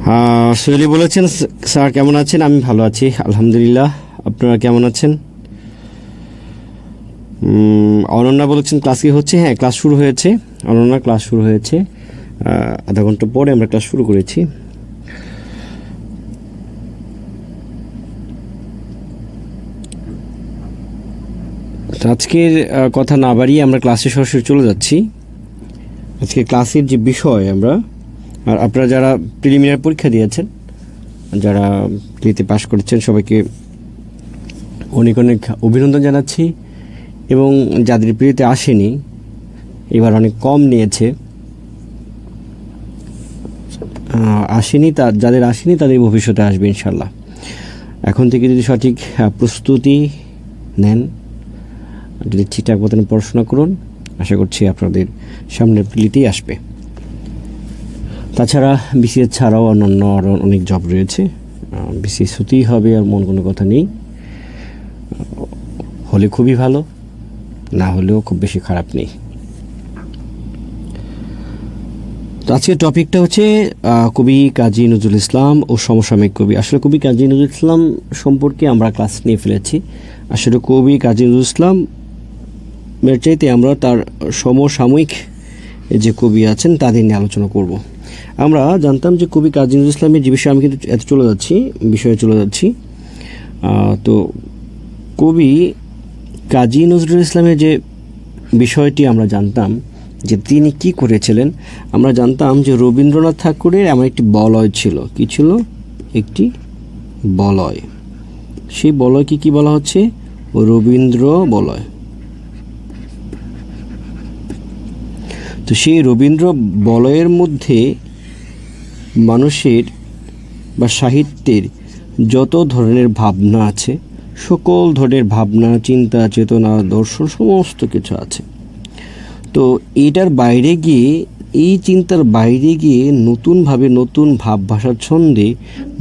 সোহেলি বলেছেন, স্যার কেমন আছেন? আমি ভালো আছি আলহামদুলিল্লাহ। আপনারা কেমন আছেন? অনন্যা বলেছেন ক্লাস কি হচ্ছে? হ্যাঁ, ক্লাস শুরু হয়েছে অনন্যা, ক্লাস শুরু হয়েছে। আধা ঘন্টা পরে আমরা ক্লাস শুরু করেছি। আজকের কথা না বাড়িয়ে আমরা ক্লাসে সরাসরি চলে যাচ্ছি। আজকে ক্লাসের যে বিষয় আর আপনারা যারা প্রিলিমিনারি পরীক্ষা দিয়েছেন, যারা প্রিতে পাশ করেছেন, সবাইকে অনেক অনেক অভিনন্দন জানাচ্ছি। এবং যাদের প্রিতে আসেনি, এবার অনেক কম নিয়েছে, যাদের আসেনি তাদের ভবিষ্যতে আসবে ইনশাল্লাহ। এখন থেকে যদি সঠিক প্রস্তুতি নেন, যদি ঠিকঠাক মতন পড়াশোনা করুন, আশা করছি আপনাদের সামনের প্রিলিতেই আসবে। তাছাড়া বিসিএস ছাড়াও অন্যান্য আরও অনেক জব রয়েছে। বিসিএস হতেই হবে এমন কোনো কথা নেই। হলে খুবই ভালো, না হলেও খুব বেশি খারাপ নেই। তো আজকের টপিকটা হচ্ছে কবি কাজী নজরুল ইসলাম ও সমসাময়িক কবি। আসলে কবি কাজী নজরুল ইসলাম সম্পর্কে আমরা ক্লাস নিয়ে ফেলেছি। আসলে কবি কাজী নজরুল ইসলাম এর চাইতে আমরা তার সমসাময়িক যে কবি আছেন তাদের নিয়ে আলোচনা করব। আমরা জানতাম যে কবি কাজী নজরুল ইসলামের যে বিষয়ে আমি কিন্তু বিষয়ে চলে যাচ্ছি। তো কবি কাজী নজরুল ইসলামের যে বিষয়টি আমরা জানতাম যে তিনি কি করেছিলেন। আমরা জানতাম যে রবীন্দ্রনাথ ঠাকুরের এমন একটি বলয় ছিল। কি ছিল? একটি বলয়। সেই বলয়কে কি বলা হচ্ছে? রবীন্দ্র বলয়। তো সেই রবীন্দ্র বলয়ের মধ্যে মানুষের বা সাহিত্যের যত ধরনের ভাবনা আছে, সকল ধরনের ভাবনা, চিন্তা, চেতনা, দর্শন সমস্ত কিছু আছে। তো এটার বাইরে গিয়ে, এই চিন্তার বাইরে গিয়ে নতুনভাবে, নতুন ভাব ভাষার ছন্দে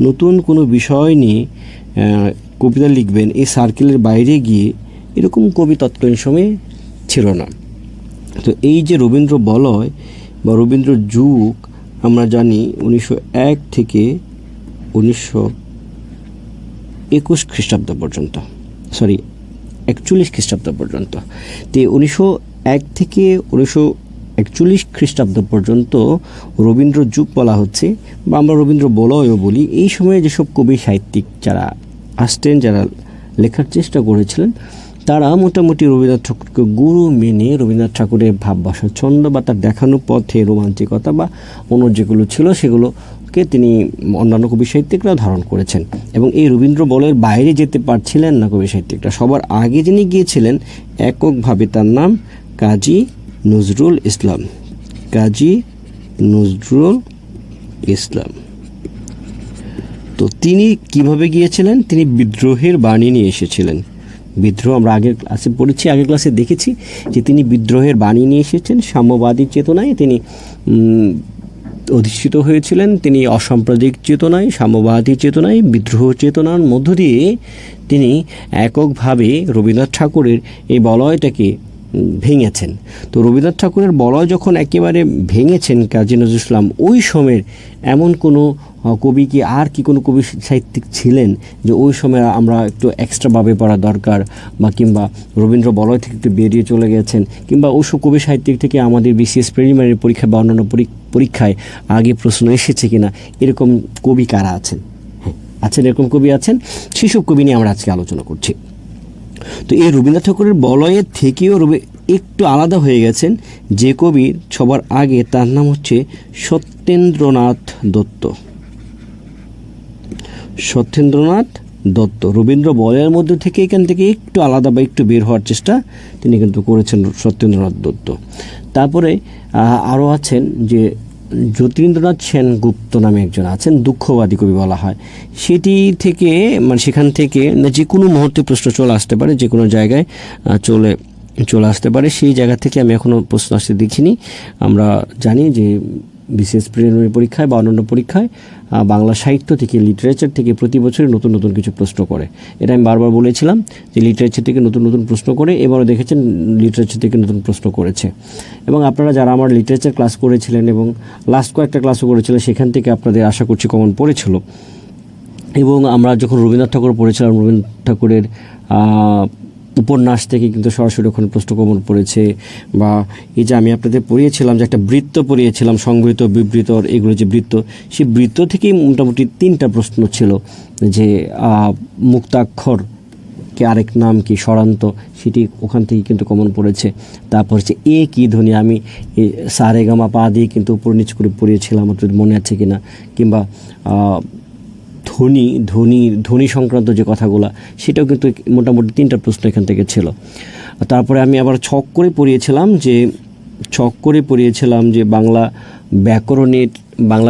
নতুন কোনো বিষয় নিয়ে কবিতা লিখবেন, এই সার্কেলের বাইরে গিয়ে এরকম কবি তৎকালীন সময়ে ছিল না। তো এই যে রবীন্দ্র বলয় বা রবীন্দ্র যুগ, আমরা জানি 1901 থেকে 1921 খ্রিস্টাব্দ পর্যন্ত, 41 খ্রিস্টাব্দ পর্যন্ত। তো 1901 থেকে 1941 খ্রিস্টাব্দ পর্যন্ত রবীন্দ্র যুগ বলা হচ্ছে, বা আমরা রবীন্দ্র বলয়ও বলি। এই সময়ে যেসব কবি সাহিত্যিক যারা আসতেন, যারা লেখার চেষ্টা করেছিলেন, তারা মোটামুটি রবীন্দ্রনাথ ঠাকুরকে গুরু মেনে রবীন্দ্রনাথ ঠাকুরের ভাবভাষা, ছন্দ বা তার দেখানো পথে রোমান্টিকতা বা অন্য যেগুলো ছিল সেগুলোকে তিনি অন্যান্য কবি সাহিত্যিকরা ধারণ করেছেন। এবং এই রবীন্দ্র বলয়ের বাইরে যেতে পারছিলেন না কবি সাহিত্যিকরা। সবার আগে যিনি গিয়েছিলেন এককভাবে, তার নাম কাজী নজরুল ইসলাম। কাজী নজরুল ইসলাম। তো তিনি কিভাবে গিয়েছিলেন? তিনি বিদ্রোহের বাণী নিয়ে এসেছিলেন। বিদ্রোহ আমরা আগের ক্লাসে দেখেছি যে তিনি বিদ্রোহের বাণী নিয়ে এসেছেন। সাম্যবাদী চেতনায় তিনি অধিষ্ঠিত হয়েছিলেন। তিনি অসাম্প্রদায়িক চেতনায়, সাম্যবাদী চেতনায়, বিদ্রোহ চেতনার মধ্য দিয়ে তিনি এককভাবে রবীন্দ্রনাথ ঠাকুরের এই বলয়টাকে ভেঙেছেন। তো রবীন্দ্রনাথ ঠাকুরের বলয় যখন একেবারে ভেঙেছেন কাজী নজরুল ইসলাম, ওই সময়ের এমন কোনো কবি কি কোনো কবি সাহিত্যিক ছিলেন যে ওই সময় আমরা একটু এক্সট্রাভাবে পড়া দরকার, বা কিংবা রবীন্দ্র বলয় থেকে একটু বেরিয়ে চলে গেছেন, কিংবা ওইসব কবি সাহিত্যিক থেকে আমাদের বিসিএস প্রিলিমিনারি পরীক্ষা বা অন্যান্য পরীক্ষায় আগে প্রশ্ন এসেছে কিনা, এরকম কবি কারা আছেন? হ্যাঁ, আছেন, এরকম কবি আছেন। সেসব কবি নিয়ে আমরা আজকে আলোচনা করছি। তো এই রবীন্দ্রনাথ ঠাকুরের বলয়ের থেকেও একটু আলাদা হয়ে গেছেন যে কবি সবার আগে, তার নাম হচ্ছে সত্যেন্দ্রনাথ দত্ত। সত্যেন্দ্রনাথ দত্ত রবীন্দ্র বলয়ের মধ্যে থেকে এখান থেকে একটু আলাদা বা একটু বের হওয়ার চেষ্টা তিনি কিন্তু করেছেন, সত্যেন্দ্রনাথ দত্ত। তারপরে আরও আছেন যে যতীন্দ্রনাথ সেনগুপ্ত নামে একজন আছেন, দুঃখবাদী কবি বলা হয়। সেখান থেকে যে কোনো মুহূর্তে প্রশ্ন চলে আসতে পারে, যে কোনো জায়গায় চলে আসতে পারে। সেই জায়গা থেকে আমি এখনও প্রশ্ন আসতে দেখিনি। আমরা জানি যে বিসিএস প্রিলিমিনারি পরীক্ষায় বা অন্যান্য পরীক্ষায় বাংলা সাহিত্য থেকে, লিটারেচার থেকে প্রতি বছরই নতুন নতুন কিছু প্রশ্ন করে। এটা আমি বারবার বলেছিলাম যে লিটারেচার থেকে নতুন নতুন প্রশ্ন করে, এবারও দেখেছেন লিটারেচার থেকে নতুন প্রশ্ন করেছে। এবং আপনারা যারা আমার লিটারেচার ক্লাস করেছিলেন এবং লাস্ট কয়েকটা ক্লাসও করেছিলেন, সেখান থেকে আপনাদের আশা করছি কমন পড়েছিল। এবং আমরা যখন রবীন্দ্রনাথ ঠাকুর পড়েছিলাম, রবীন্দ্রনাথ ঠাকুরের উপন্যাস থেকে কিন্তু সরাসরি ওখানে প্রশ্ন কমন পড়েছে। বা এই যে আমি আপনাদের পড়িয়েছিলাম যে একটা বৃত্ত পড়িয়েছিলাম, সংবৃত, বিবৃত, এগুলো যে বৃত্ত, সেই বৃত্ত থেকেই মোটামুটি 3টা প্রশ্ন ছিল যে মুক্তাক্ষর কে আরেক নাম কি, স্বরান্ত, সেটি ওখান থেকে কিন্তু কমন পড়েছে। তারপর হচ্ছে এ কি ধ্বনি, আমি সা রে গা মা পা দিয়ে কিন্তু উপর নিচ করে পড়িয়েছিলাম, আপনাদের মনে আছে কিনা। কিংবা ধ্বনি সংক্রান্ত যে কথাগুলো, সেটাও কিন্তু মোটামুটি 3টা প্রশ্ন এখান থেকে ছিল। তারপরে আমি আবার ছক করে পড়িয়েছিলাম যে বাংলা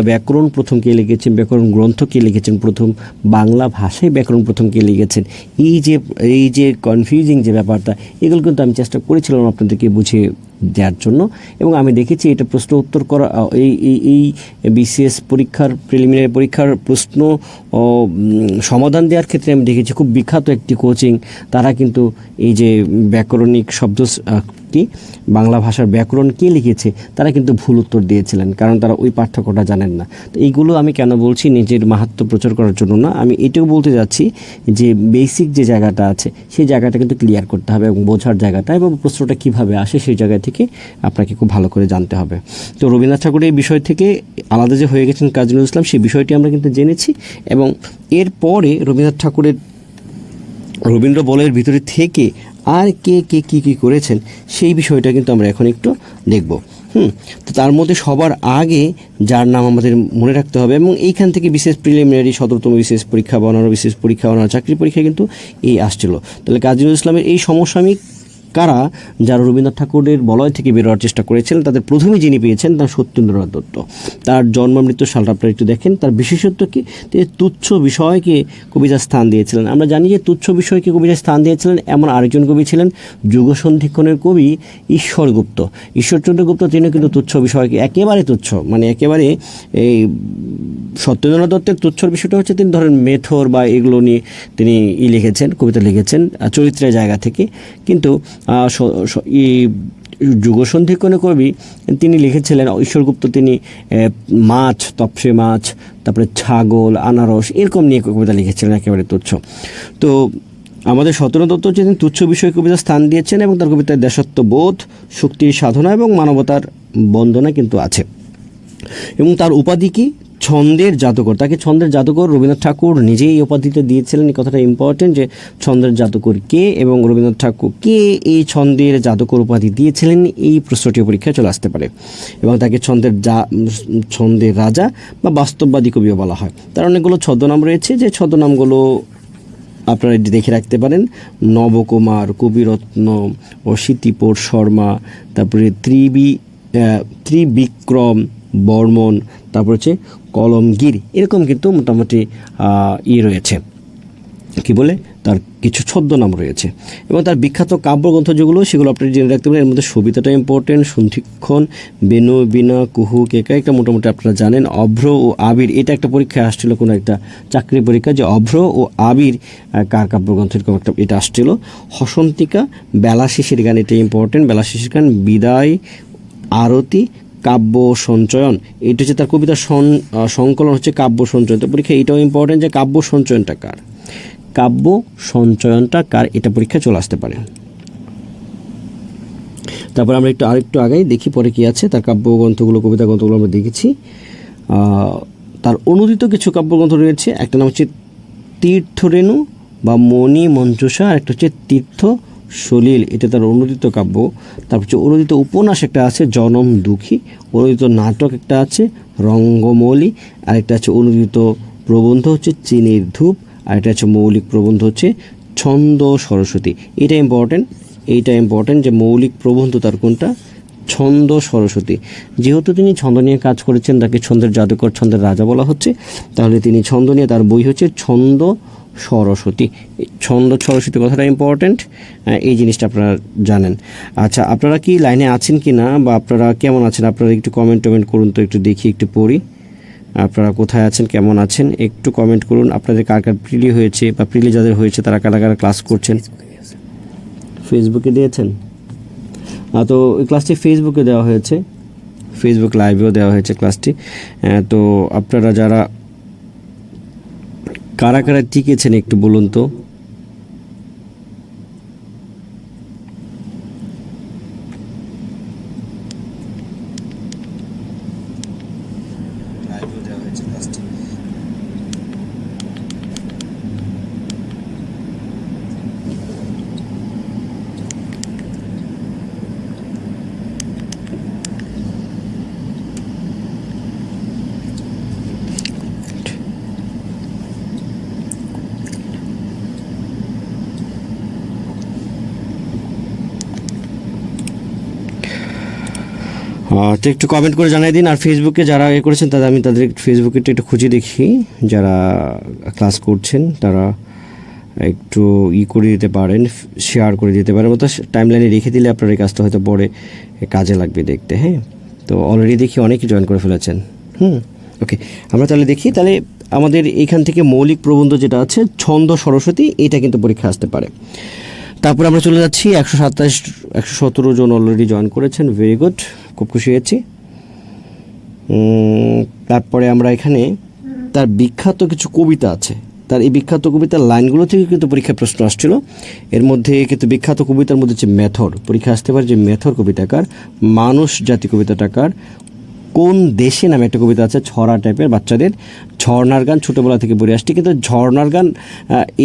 ব্যাকরণ প্রথম কে লিখেছেন, ব্যাকরণ গ্রন্থ কে লিখেছেন প্রথম, বাংলা ভাষায় ব্যাকরণ প্রথম কে লিখেছেন। এই যে কনফিউজিং যে ব্যাপারটা, এগুলো কিন্তু আমি চেষ্টা করেছিলাম আপনাদেরকে বুঝিয়ে দেওয়ার জন্য। এবং আমি দেখেছি এটা প্রশ্ন উত্তর করা, এই বিসিএস পরীক্ষার, প্রিলিমিনারি পরীক্ষার প্রশ্ন সমাধান দেওয়ার ক্ষেত্রে আমি দেখেছি খুব বিখ্যাত একটি কোচিং, তারা কিন্তু এই যে ব্যাকরণিক শব্দ বাংলা ভাষার ব্যাকরণ কে লিখেছে, তারা কিন্তু ভুল উত্তর দিয়েছিলেন, কারণ তারা ওই পার্থক্যটা জানেন না। তো এইগুলো আমি কেন বলছি, নিজের মাহাত্ম্য প্রচার করার জন্য না, আমি এটাও বলতে যাচ্ছি যে বেসিক যে জায়গাটা আছে সেই জায়গাটা কিন্তু ক্লিয়ার করতে হবে, এবং বোঝার জায়গাটা এবং প্রশ্নটা কীভাবে আসে সেই জায়গা থেকে আপনাকে খুব ভালো করে জানতে হবে। তো রবীন্দ্রনাথ ঠাকুরের এই বিষয় থেকে আলাদা যে হয়ে গেছেন কাজী নজরুল ইসলাম, সেই বিষয়টি আমরা কিন্তু জেনেছি। এবং এরপরে রবীন্দ্রনাথ ঠাকুরের রবীন্দ্র বলয়ের ভিতরে থেকে আর কে কী করেছেন সেই বিষয়টা কিন্তু আমরা এখন একটু দেখব। তো তার মধ্যে সবার আগে যার নাম আমাদের মনে রাখতে হবে, এবং এইখান থেকে বিশেষ প্রিলিমিনারি, 17তম বিশেষ পরীক্ষা বা অনার বিশেষ পরীক্ষা, অনার চাকরি পরীক্ষা কিন্তু এই আসছিল। তাহলে কাজী নজরুল ইসলামের এই সমসাময়িক কারা যারা রবীন্দ্রনাথ ঠাকুরের বলয় থেকে বেরোয়ার চেষ্টা করেছিলেন, তাদের প্রথমে যিনি পেয়েছেন তার সত্যেন্দ্রনাথ দত্ত। তার জন্ম মৃত্যু সালটা আপনারা একটু দেখেন। তার বিশেষত্ব কি, তিনি তুচ্ছ বিষয়কে কবিতার স্থান দিয়েছিলেন। আমরা জানি যে তুচ্ছ বিষয়কে কবিতার স্থান দিয়েছিলেন এমন আরেকজন কবি ছিলেন, যুগসন্ধিক্ষণের কবি ঈশ্বরগুপ্ত। ঈশ্বরচন্দ্র গুপ্ত, তিনি কিন্তু তুচ্ছ বিষয়কে একেবারে তুচ্ছ, মানে একেবারে এই সত্যেন্দ্রনাথ দত্তের তুচ্ছর বিষয়টা হচ্ছে তিনি ধরেন মেথর বা এগুলো নিয়ে তিনি লিখেছেন, কবিতা লিখেছেন চরিত্রের জায়গা থেকে। কিন্তু যুগসন্ধিক্ষণের কবি তিনি লিখেছিলেন ঈশ্বরগুপ্ত, তিনি মাছ, তপসে মাছ, তারপরে ছাগল, আনারস, এরকম নিয়ে কবিতা লিখেছিলেন একেবারে তুচ্ছ। তো আমাদের সত্যেন্দ্রনাথ দত্ত তিনি তুচ্ছ বিষয় কবিতার স্থান দিয়েছেন, এবং তার কবিতায় দেশাত্মবোধ, শক্তির সাধনা এবং মানবতার বন্দনা কিন্তু আছে। এবং তার উপাধি কি, ছন্দের জাদুকর। তাকে ছন্দের জাদুকর রবীন্দ্রনাথ ঠাকুর নিজেই এই উপাধিটা দিয়েছিলেন। এই কথাটা ইম্পর্টেন্ট যে ছন্দের জাদুকর কে এবং রবীন্দ্রনাথ ঠাকুর কে এই ছন্দের জাদুকর উপাধি দিয়েছিলেন, এই প্রশ্নটি পরীক্ষায় চলে আসতে পারে। এবং তাকে ছন্দের রাজা বা বাস্তববাদী কবিও বলা হয়। তার অনেকগুলো ছদ্মনাম রয়েছে, যে ছদ্মনামগুলো আপনারা দেখে রাখতে পারেন: নবকুমার, কবিরত্ন, অশীতিপর শর্মা, তারপরে ত্রিবিক্রম বর্মন, তারপর হচ্ছে কলমগীর, এরকম কিন্তু মোটামুটি রয়েছে, কি বলে, তার কিছু ছদ্মনাম রয়েছে। এবং তার বিখ্যাত কাব্যগ্রন্থ যেগুলো, সেগুলো আপনারা জেনে রাখতে পারেন। এর মধ্যে সবিতাটা ইম্পর্টেন্ট, সন্ধিক্ষণ, বেনু, বিনা, কুহু, কেকা, একটা মোটামুটি আপনারা জানেন। অভ্র ও আবির, এটা একটা পরীক্ষায় আসছিল, কোনো একটা চাকরি পরীক্ষা, যে অভ্র ও আবির কার কাব্যগ্রন্থ, এরকম একটা এটা আসছিল। হসন্তিকা, বেলা শেষের গান, এটা ইম্পর্টেন্ট, বেলা শেষের গান। বিদায়, আরতি, কাব্য সঞ্চয়ন, এটা হচ্ছে তার কবিতার সংকলন হচ্ছে কাব্য সঞ্চয়ন। তো পরীক্ষা এটাও ইম্পর্টেন্ট যে কাব্য সঞ্চয়নটা কার, এটা পরীক্ষায় চলে আসতে পারে। তারপর আমরা আরেকটু আগাই দেখি পরে কি আছে। তার কাব্যগ্রন্থগুলো, কবিতা গ্রন্থগুলো আমরা দেখেছি। তার অনুদিত কিছু কাব্যগ্রন্থ রয়েছে, একটা নাম হচ্ছে তীর্থরেণু বা মণি মঞ্জুষা, আর একটা হচ্ছে তীর্থ সলিল, এটা তার অনুদিত কাব্য। তারপর হচ্ছে অনুদিত উপন্যাস একটা আছে, জনম দুঃখী। অনুদিত নাটক একটা আছে, রঙ্গমৌলি। আরেকটা আছে অনুদিত প্রবন্ধ হচ্ছে চিনির ধূপ। আর এটা হচ্ছে মৌলিক প্রবন্ধ হচ্ছে ছন্দ সরস্বতী। এইটা ইম্পর্টেন্ট যে মৌলিক প্রবন্ধ তার কোনটা, ছন্দ সরস্বতী। যেহেতু তিনি ছন্দ নিয়ে কাজ করেছেন, তাকে ছন্দের জাদুকর, ছন্দের রাজা বলা হচ্ছে। তাহলে তিনি ছন্দ নিয়ে, তার বই হচ্ছে ছন্দ সরস্বতী। ছন্দ সরস্বতী কথাটা ইম্পর্ট্যান্ট, এই জিনিসটা আপনারা জানেন। আচ্ছা, আপনারা কি লাইনে আছেন কি না, বা আপনারা কেমন আছেন, আপনারা একটু কমেন্ট করুন তো, একটু দেখি, একটু পড়ি। আপনারা কোথায় আছেন, কেমন আছেন, একটু কমেন্ট করুন। আপনাদের কার কার প্রিলি হয়েছে, বা প্রিলি যাদের হয়েছে তারা কারা কারা ক্লাস করছেন। ফেসবুকে দিয়েছেন? তো এই ক্লাসটি ফেসবুকে দেওয়া হয়েছে, ফেসবুক লাইভেও দেওয়া হয়েছে ক্লাসটি। তো আপনারা যারা কারা কারা টিকেছেন একটু বলুন তো। তো একটু কমেন্ট করে জানিয়ে দিন। আর ফেসবুকে যারা করেছেন তাদের আমি তাদের ফেসবুকে একটু খুঁজে দেখি, যারা ক্লাস করছেন তারা একটু করে দিতে পারেন, শেয়ার করে দিতে পারেন, অর্থাৎ টাইম লাইনে রেখে দিলে আপনার এই কাজটা হয়তো পরে কাজে লাগবে দেখতে। হ্যাঁ, তো অলরেডি দেখি অনেকেই জয়েন করে ফেলেছেন। ওকে, আমরা তাহলে দেখি। তাহলে আমাদের এখান থেকে মৌলিক প্রবন্ধ যেটা আছে ছন্দ সরস্বতী, এটা কিন্তু পরীক্ষা আসতে পারে। তারপরে আমরা চলে যাচ্ছি 117 জন অলরেডি জয়েন করেছেন, ভেরি গুড, খুব খুশি হয়েছি। তারপরে আমরা এখানে তার বিখ্যাত কিছু কবিতা আছে, তার এই বিখ্যাত কবিতার লাইনগুলো থেকে কিন্তু পরীক্ষায় প্রশ্ন আসছিল। এর মধ্যে কিন্তু বিখ্যাত কবিতার মধ্যে হচ্ছে মেথর, পরীক্ষা আসতে পারে যে মেথর কবিতাকার, মানুষ জাতি কবিতাটাকার, কোন দেশে নামে একটা কবিতা আছে, ছড়া টাইপের বাচ্চাদের, ঝর্নার গান ছোটোবেলা থেকে পড়ে আসছি। কিন্তু ঝর্নার গান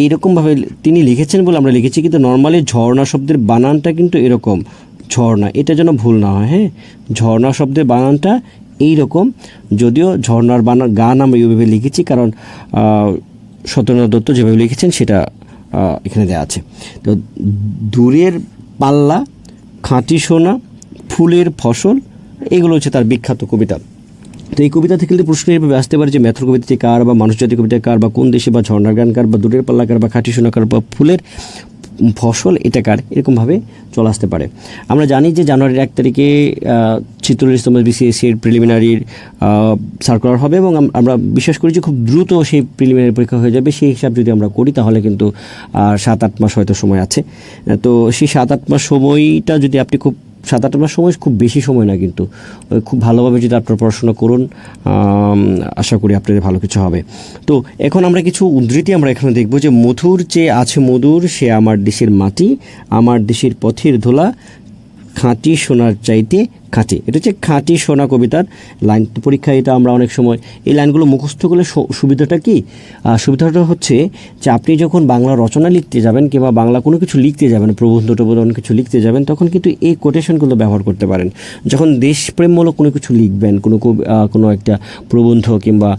এইরকমভাবে তিনি লিখেছেন বলে আমরা লিখেছি, কিন্তু নর্মালি ঝর্ণা শব্দের বানানটা কিন্তু এরকম, ঝর্ণা, এটা যেন ভুল না হয়। হ্যাঁ, ঝর্ণা শব্দের বানানটা এইরকম, যদিও ঝর্নার গান আমরা এইভাবে লিখেছি, কারণ সত্যেন্দ্রনাথ দত্ত যেভাবে লিখেছেন সেটা এখানে দেওয়া আছে। তো দূরের পাল্লা, খাঁটি সোনা, ফুলের ফসল, এগুলো হচ্ছে তার বিখ্যাত কবিতা। তো এই কবিতা থেকে প্রশ্ন এভাবে আসতে পারে যে মেথর কবিতাটি কার, বা মানুষ জাতি কবিতা কার, বা কোন দেশে, বা ঝর্ণার গান কার, বা দূরের পাল্লা কার, বা খাঁটি সোনা কার, বা ফুলের ফসল এটা কার, এরকমভাবে চলে আসতে পারে। আমরা জানি যে জানুয়ারির 1 তারিখে চিত্তরঞ্জন বিসিএসসির প্রিলিমিনারির সার্কুলার হবে, এবং আমরা বিশ্বাস করি যে খুব দ্রুত সেই প্রিলিমিনারি পরীক্ষা হয়ে যাবে। সেই হিসাব যদি আমরা করি তাহলে কিন্তু 7-8 মাস হয়তো সময় আছে। তো সেই 7-8 মাস সময়টা যদি আপনি 7-8 মাস সময় খুব বেশি সময় না, কিন্তু খুব ভালোভাবে যদি আপনারা পড়াশোনা করুন, আশা করি আপনাদের ভালো কিছু হবে। তো এখন আমরা কিছু উদ্ধৃতি আমরা এখানে দেখব যে মধুর চেয়ে আছে মধুর, সে আমার দেশের মাটি, আমার দেশের পথের ধুলা, খাঁটি সোনার চাইতে খাঁটি। এটা হচ্ছে খাঁটি সোনা কবিতার লাইন। পরীক্ষায় এটা আমরা অনেক সময় এই লাইনগুলো মুখস্থ করলে সুবিধাটা কি, সুবিধাটা হচ্ছে যে আপনি যখন বাংলা রচনা লিখতে যাবেন কিংবা বাংলা কোনো কিছু লিখতে যাবেন, প্রবন্ধ টবন্ধ কিছু লিখতে যাবেন, তখন কিন্তু এই কোটেশনগুলো ব্যবহার করতে পারেন। যখন দেশপ্রেমমূলক কোনো কিছু লিখবেন, কোনো একটা প্রবন্ধ কিংবা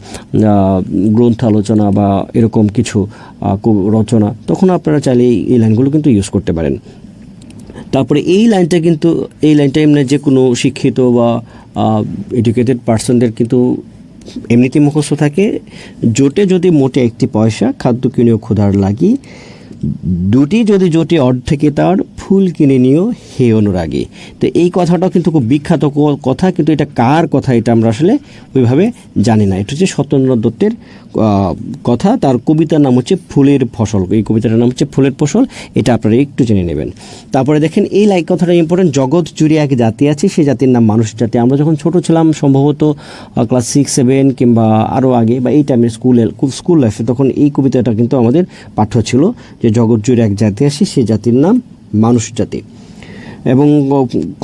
গ্রন্থ আলোচনা বা এরকম কিছু রচনা, তখন আপনারা চাইলে এই লাইনগুলো কিন্তু ইউজ করতে পারেন। তারপরে এই লাইনটা এমনি যে কোনো শিক্ষিত বা এডুকেটেড পার্সনদের কিন্তু এমনিতেই মুখস্থ থাকে। জোটে যদি মোটে একটি পয়সা, খাদ্য কিনেও ক্ষুধার লাগি, দুটি যদি জোটে অর্ধেকে তার, ফুল কিনে নিও হে অনুরাগী। তো এই কথাটাও কিন্তু খুব বিখ্যাত কথা, কিন্তু এটা কার কথা এটা আমরা আসলে ওইভাবে জানি না। এটা হচ্ছে সত্যেন্দ্রনাথ দত্তের কথা। তার কবিতার নাম হচ্ছে ফুলের ফসল, এই কবিতাটার নাম হচ্ছে ফুলের ফসল, এটা আপনারা একটু জেনে নেবেন। তারপরে দেখেন এই কথাটা ইম্পর্টেন্ট, জগৎ জুড়ে এক জাতি আছে, সেই জাতির নাম মানুষ জাতি। আমরা যখন ছোট ছিলাম, সম্ভবত ক্লাস 6-7 কিংবা আরও আগে, বা এই টাইমে স্কুল লাইফে, তখন এই কবিতাটা কিন্তু আমাদের পাঠ্য ছিল যে জগৎ জুড়ে এক জাতি আছে, সেই জাতির নাম মানুষ জাতি। এবং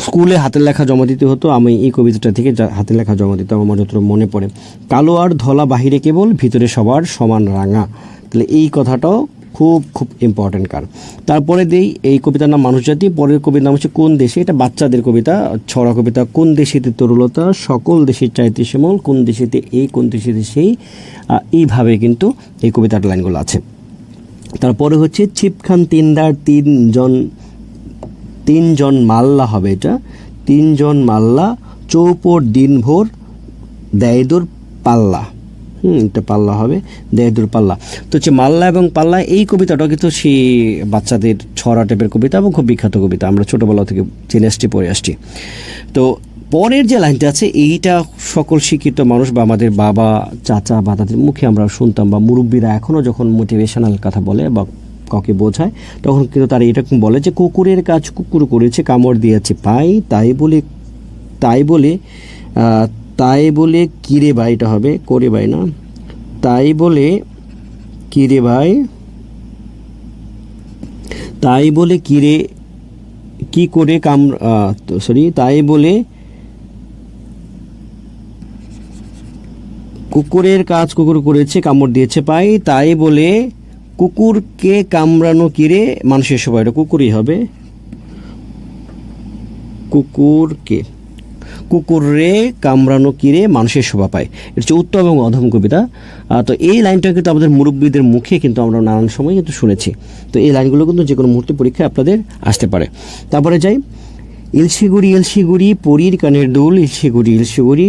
স্কুলে হাতের লেখা জমা দিতে হতো, আমি এই কবিতাটা থেকে হাতের লেখা জমা দিতাম, আমার যতটা মনে পড়ে। কালো আর ধলা বাহিরে কেবল, ভিতরে সবার সমান রাঙা। তাহলে এই কথাটাও খুব খুব ইম্পর্টেন্ট কার। তারপরে এই কবিতার নাম মানুষ জাতি। পরের কবিতার নাম হচ্ছে কোন দেশে, এটা বাচ্চাদের কবিতা, ছড়া কবিতা। কোন দেশেতে তরুলতা, সকল দেশের চাইতে শ্যামল, কোন দেশেতে এই, কোন দেশেতে সেই, এইভাবে কিন্তু এই কবিতার লাইনগুলো আছে। তারপরে হচ্ছে ছিপখান তিনদার, তিনজন মাল্লা হবে, এটা 3 জন মাল্লা, চৌপট দিনভর দেয়দোর পাল্লা। এটা পাল্লা হবে, দেহের পাল্লা। তো হচ্ছে মাল্লা এবং পাল্লা, এই কবিতাটা কিন্তু সেই বাচ্চাদের ছড়া টাইপের কবিতা এবং খুব বিখ্যাত কবিতা, আমরা ছোটোবেলা থেকে জেনে আসছি, পড়ে আসছি। তো পরের যে লাইনটা আছে, এইটা সকল শিক্ষিত মানুষ বা আমাদের বাবা, চাচা বা তাদের মুখে আমরা শুনতাম, বা মুরব্বীরা এখনও যখন মোটিভেশনাল কথা বলে বা কাউকে বোঝায়, তখন কিন্তু তারা এরকম বলে যে কুকুরের কাজ কুকুর করেছে, কামড় দিয়েছে পাই, তাই বলে কিরে ভাই, এটা হবে করে ভাই না, তাই বলে কিরে ভাই, তাই বলে কিরে কি করে তাই বলে কুকুরের কাজ কুকুর করেছে, কামড় দিয়েছে পাই, তাই বলে কুকুরকে কামড়ানো কিরে মানুষের সবাই, এটা কুকুরই হবে, কুকুরে কামড়ানো কিরে মানুষের শোভা পায়। এটা হচ্ছে উত্তম এবং অধম কবিতা। তো এই লাইনটা কিন্তু আমাদের মুরব্বীদের মুখে কিন্তু আমরা নানান সময় কিন্তু শুনেছি। তো এই লাইনগুলো কিন্তু যে কোনো মুহূর্তে পরীক্ষায় আপনাদের আসতে পারে। তারপরে যাই, ইলশিগুড়ি ইলশিগুড়ি পরীর কানের দুল, ইলশিগুড়ি ইলশিগুড়ি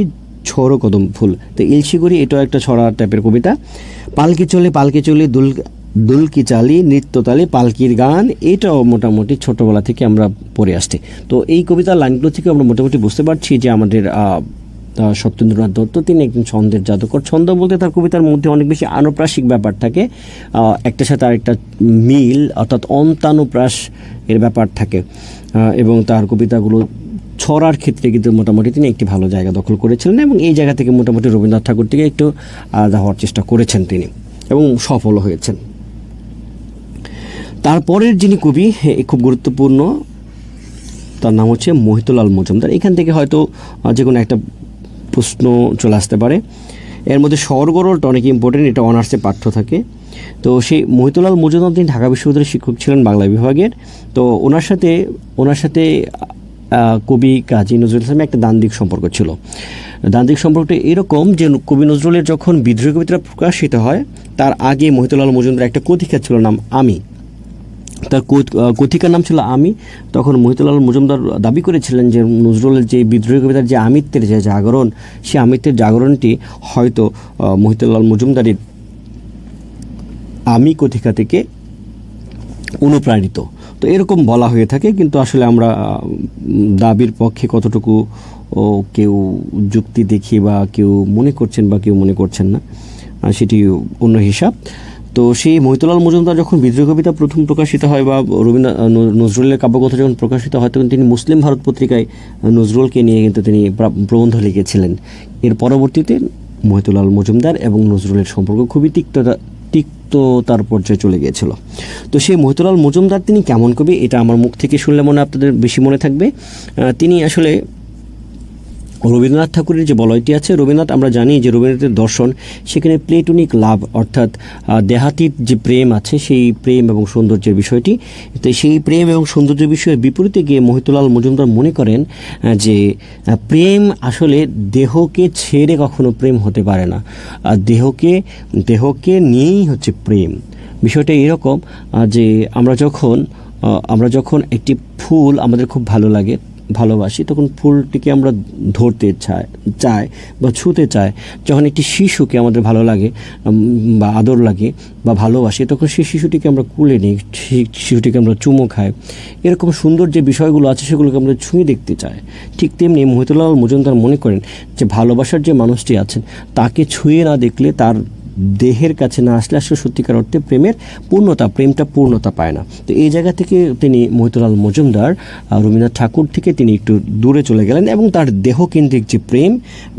ছড়ো কদম ফুল। তো ইলশিগুড়ি এটাও একটা ছড়া টাইপের কবিতা। পালকি চলে দুলকি চালি, নৃত্যতালি পালকির গান, এটাও মোটামুটি ছোটোবেলা থেকে আমরা পড়ে আসছি। তো এই কবিতার লাইনগুলো থেকে আমরা মোটামুটি বুঝতে পারছি যে আমাদের সত্যেন্দ্রনাথ দত্ত তিনি একজন ছন্দের জাদুকর। ছন্দ বলতে তার কবিতার মধ্যে অনেক বেশি আনুপ্রাসিক ব্যাপার থাকে, একটার সাথে আরেকটা মিল, অর্থাৎ অন্তানুপ্রাস এর ব্যাপার থাকে, এবং তার কবিতাগুলো ছড়ার ক্ষেত্রে কিন্তু মোটামুটি তিনি একটি ভালো জায়গা দখল করেছিলেন, এবং এই জায়গা থেকে মোটামুটি রবীন্দ্রনাথ ঠাকুর থেকে একটু আলাদা হওয়ার চেষ্টা করেছেন তিনি, এবং সফলও হয়েছেন। তারপরের যিনি কবি খুব গুরুত্বপূর্ণ, তার নাম হচ্ছে মহিতলাল মজুমদার। এখান থেকে হয়তো যে কোনো একটা প্রশ্ন চলে আসতে পারে। এর মধ্যে স্বরগরলটা অনেক ইম্পর্টেন্ট, এটা অনার্সে পাঠ্য থাকে। তো সেই মহিতলাল মজুমদার তিনি ঢাকা বিশ্ববিদ্যালয়ের শিক্ষক ছিলেন বাংলা বিভাগের। তো ওনার সাথে কবি কাজী নজরুল ইসলামের একটা দ্বান্দ্বিক সম্পর্ক ছিল। দ্বান্দ্বিক সম্পর্কটা এরকম যে কবি নজরুলের যখন বিদ্রোহী কবিতা প্রকাশিত হয়, তার আগে মহিতলাল মজুমদার একটা কথিকা ছিল নাম আমি, তার কথিকার নাম ছিল আমি। তখন মহিতলাল মজুমদার দাবি করেছিলেন যে নজরুলের যে বিদ্রোহী কবিতার যে আমিত্বের যে জাগরণ, সেই আমিত্বের জাগরণটি হয়তো মহিতলাল মজুমদারের আমি কথিকা থেকে অনুপ্রাণিত। তো এরকম বলা হয়ে থাকে, কিন্তু আসলে আমরা দাবির পক্ষে কতটুকু কেউ যুক্তি দেখি বা কেউ মনে করছেন বা কেউ মনে করছেন না, সেটি অন্য হিসাব। তো সেই মহিতলাল মজুমদার যখন বিদ্রোহী কবিতা প্রথম প্রকাশিত হয় বা নজরুলের কাব্যকথা যখন প্রকাশিত হয়, তখন তিনি মুসলিম ভারত পত্রিকায় নজরুলকে নিয়ে কিন্তু তিনি প্রবন্ধ লিখেছিলেন। এর পরবর্তীতে মহিতলাল মজুমদার এবং নজরুলের সম্পর্ক খুবই তিক্ততার পর্যায়ে চলে গিয়েছিল। তো সেই মহিতলাল মজুমদার তিনি কেমন কবি, এটা আমার মুখ থেকে শুনলে আপনাদের বেশি মনে থাকবে। তিনি আসলে রবীন্দ্রনাথ ঠাকুরের যে বলয়টি আছে, রবীন্দ্রনাথ আমরা জানি যে রবীন্দ্রনাথের দর্শন, সেখানে প্লেটোনিক লাভ অর্থাৎ দেহাতীত যে প্রেম আছে, সেই প্রেম এবং সৌন্দর্যের বিষয়টি। তো সেই প্রেম এবং সৌন্দর্যের বিষয়ের বিপরীতে গিয়ে মহিতলাল মজুমদার মনে করেন যে প্রেম আসলে দেহকে ছেড়ে কখনো প্রেম হতে পারে না, আর দেহকে নিয়েই হচ্ছে প্রেম। বিষয়টা এরকম যে আমরা যখন একটি ফুল আমাদের খুব ভালোবাসি, তখন ফুলটিকে আমরা ধরতে চাই বা ছুঁতে চাই। যখন একটি শিশুকে আমাদের ভালো লাগে বা আদর লাগে বা ভালোবাসি, তখন সেই শিশুটিকে আমরা কুলে নিই, শিশুটিকে আমরা চুমো খাই। এরকম সুন্দর যে বিষয়গুলো আছে, সেগুলোকে আমরা ছুঁয়ে দেখতে চাই। ঠিক তেমনি মহিতলাল মজুমদার মনে করেন যে ভালোবাসার যে মানুষটি আছেন, তাকে ছুঁয়ে না দেখলে, তার দেহের কাছে না আসলে আসলে সত্যিকার অর্থে প্রেমটা পূর্ণতা পায় না। তো এই জায়গা থেকে তিনি মহিতলাল মজুমদার রবীন্দ্রনাথ ঠাকুর থেকে তিনি একটু দূরে চলে গেলেন, এবং তার দেহকেন্দ্রিক যে প্রেম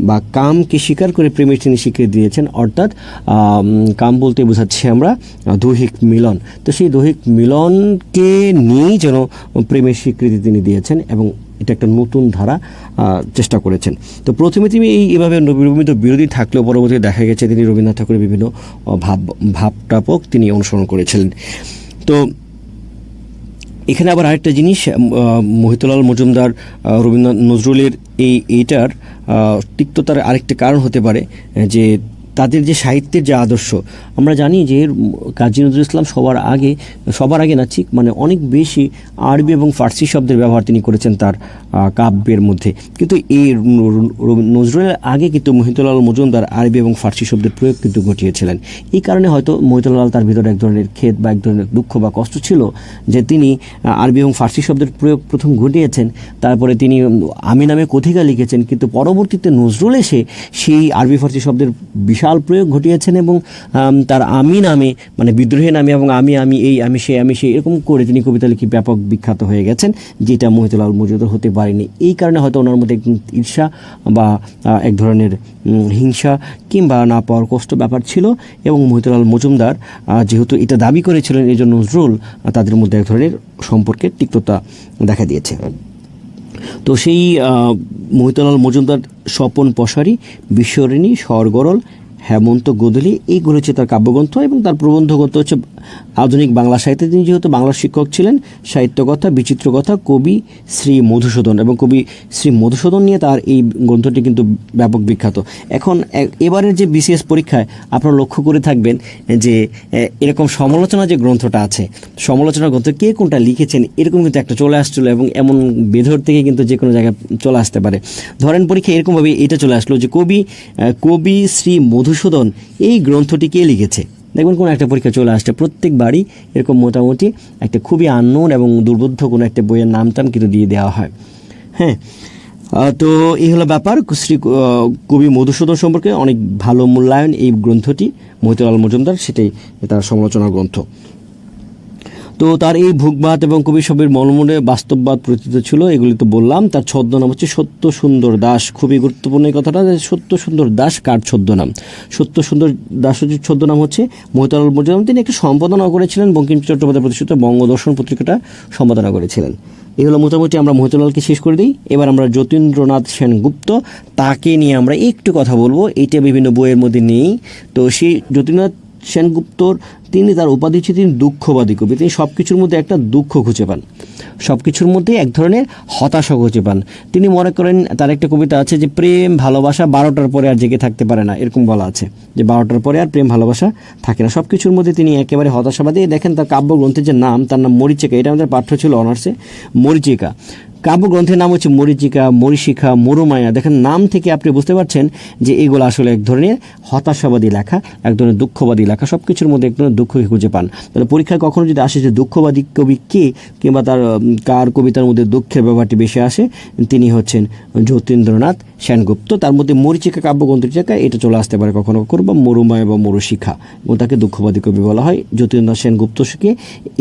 বা কামকে স্বীকার করে প্রেমের তিনি স্বীকৃতি দিয়েছেন। অর্থাৎ কাম বলতে বোঝাচ্ছি আমরা দৈহিক মিলন। তো সেই দৈহিক মিলনকে নিয়েই যেন প্রেমের স্বীকৃতি তিনি দিয়েছেন, এবং এটা একটা নতুন ধারা চেষ্টা করেছেন। তো প্রথমে তিনি এইভাবে রবীন্দ্র বিরোধী থাকলেও পরবর্তীতে দেখা গেছে তিনি রবীন্দ্রনাথ ঠাকুরের বিভিন্ন ভাবটাপক তিনি অনুসরণ করেছিলেন। তো এখানে আবার আরেকটা জিনিস, মহিতলাল মজুমদার নজরুলের এইটার তিক্ততার আরেকটা কারণ হতে পারে যে তাদের যে সাহিত্যের যে আদর্শ, আমরা জানি যে কাজী নজরুল ইসলাম সবার আগে না ঠিক মানে অনেক বেশি আরবি এবং ফার্সি শব্দের ব্যবহার তিনি করেছেন তার কাব্যের মধ্যে। কিন্তু এই নজরুলের আগে কিন্তু মহিউদ্দিন মজুমদার আরবি এবং ফার্সি শব্দের প্রয়োগ কিন্তু ঘটিয়েছিলেন। এই কারণে হয়তো মহিউদ্দিন তার ভিতরে এক ধরনের খেদ বা এক ধরনের দুঃখ বা কষ্ট ছিল যে তিনি আরবি এবং ফার্সি শব্দের প্রয়োগ প্রথম ঘটিয়েছেন, তারপরে তিনি আমি নামে কথিকা লিখেছেন, কিন্তু পরবর্তীতে নজরুল এসে সেই আরবি ফার্সি শব্দের বিশাল প্রয়োগ ঘটিয়েছেন এবং তার আমি নামে মানে বিদ্রোহী নামে এবং আমি সেই এরকম করে তিনি কবিতা লিখে ব্যাপক বিখ্যাত হয়ে গেছেন, যেটা মহিউদ্দিন মজুমদার হতে পারেনি। এই কারণে হয়তো ওনার মধ্যে একদম ঈর্ষা বা এক ধরনের হিংসা কিংবা না পাওয়ার কষ্ট ব্যাপার ছিল, এবং মহিউদ্দিন মজুমদার যেহেতু এটা দাবি করেছিলেন এই জন্য নজরুল তাদের মধ্যে এক ধরনের সম্পর্কের তিক্ততা দেখা দিয়েছে। তো সেই মহিউদ্দিন মজুমদার স্বপন পশারি, বিশ্বরিণী, স্বরগরল, হেমন্ত গোধূলি এইগুলো হচ্ছে তার কাব্যগ্রন্থ, এবং তার প্রবন্ধ গ্রন্থ হচ্ছে আধুনিক বাংলা সাহিত্যে তিনি যেহেতু বাংলার শিক্ষক ছিলেন, সাহিত্যকথা, বিচিত্রকথা, কবি শ্রী মধুসূদন, এবং কবি শ্রী মধুসূদন নিয়ে তার এই গ্রন্থটি কিন্তু ব্যাপক বিখ্যাত। এখন এবারের যে বিসিএস পরীক্ষায় আপনারা লক্ষ্য করে থাকবেন যে এরকম সমালোচনা যে গ্রন্থটা আছে, সমালোচনা গ্রন্থ কে কোনটা লিখেছেন এরকম কিন্তু একটা চলে আসছিল, এবং এমন বেধর থেকে কিন্তু যে কোনো জায়গায় চলে আসতে পারে। ধরেন পরীক্ষায় এরকমভাবে এটা চলে আসলো যে কবি শ্রী মধুসূদন এই গ্রন্থটি কে লিখেছে। দেখবেন কোনো একটা পরীক্ষা চলে আসছে, প্রত্যেকবারই এরকম মোটামুটি একটা খুবই আননোন এবং দুর্বোধ্য কোনো একটা বইয়ের নামটাম কিন্তু দিয়ে দেওয়া হয়। হ্যাঁ, তো এই হলো ব্যাপার। কবি মধুসূদন সম্পর্কে অনেক ভালো মূল্যায়ন এই গ্রন্থটি মহিউদ্দিন মজুমদার, সেটাই তার সমালোচনার গ্রন্থ। তো তার এই ভোগবাদ এবং কবি সবের মর্মে বাস্তববাদ প্রতীত ছিল, এগুলি তো বললাম। তার ছদ্মনাম হচ্ছে সত্য সুন্দর দাস। খুবই গুরুত্বপূর্ণ এই কথাটা, সত্য সুন্দর দাস কার ছদ্মনাম? সত্য সুন্দর দাস হচ্ছে ছদ্মনাম হচ্ছে মহিউদ্দিন মজুমদার। তিনি একটি সম্পাদনা করেছিলেন, বঙ্কিম চট্টোপাধ্যায় প্রতিষ্ঠিত বঙ্গদর্শন পত্রিকাটা সম্পাদনা করেছিলেন। এই হলো মোটামুটি আমরা মহিউদ্দিনকে শেষ করে দিই। এবার আমরা যতীন্দ্রনাথ সেনগুপ্ত, তাকে নিয়ে আমরা একটু কথা বলবো। এইটা বিভিন্ন বইয়ের মধ্যে নেই। তো সেই যতীন্দ্রনাথ সেনগুপ্তর তিনি তার উপাধি হচ্ছে তিনি দুঃখবাদী কবি। তিনি সব কিছুর মধ্যে একটা দুঃখ খুঁজে পান, সব কিছুর মধ্যে এক ধরনের হতাশা খুঁজে পান। তিনি মনে করেন, তার একটা কবিতা আছে যে প্রেম ভালোবাসা 12টার পরে আর জেগে থাকতে পারে না, এরকম বলা আছে যে 12টার পরে আর প্রেম ভালোবাসা থাকে না। সব কিছুর মধ্যে তিনি একেবারে হতাশাবাদী। দেখেন তার কাব্যগ্রন্থের যে নাম, তার নাম মরিচিকা। এটা আমাদের পাঠ্য ছিল অনার্সে, মরিচিকা। কাব্যগ্রন্থের নাম হচ্ছে মরিচিকা, মরিশিখা, মরুমায়া। দেখেন নাম থেকে আপনি বুঝতে পারছেন যে এগুলো আসলে এক ধরনের হতাশাবাদী লেখা, এক ধরনের দুঃখবাদী লেখা। সব কিছুর মধ্যে এক ধরনের দুঃখকে খুঁজে পান। তাহলে পরীক্ষায় কখনো যদি আসে যে দুঃখবাদী কবি কে, কিংবা তার কার কবিতার মধ্যে দুঃখের ব্যাপারটি বেশি আসে, তিনি হচ্ছেন যতীন্দ্রনাথ সেনগুপ্ত। তার মধ্যে মরিচিকা কাব্যগ্রন্থের জায়গায় এটা চলে আসতে পারে কখনো কখনো, বা মরুমায়া বা মরুশিখা, এবং তাকে দুঃখবাদী কবি বলা হয়। যতীন্দ্রনাথ সেনগুপ্তকে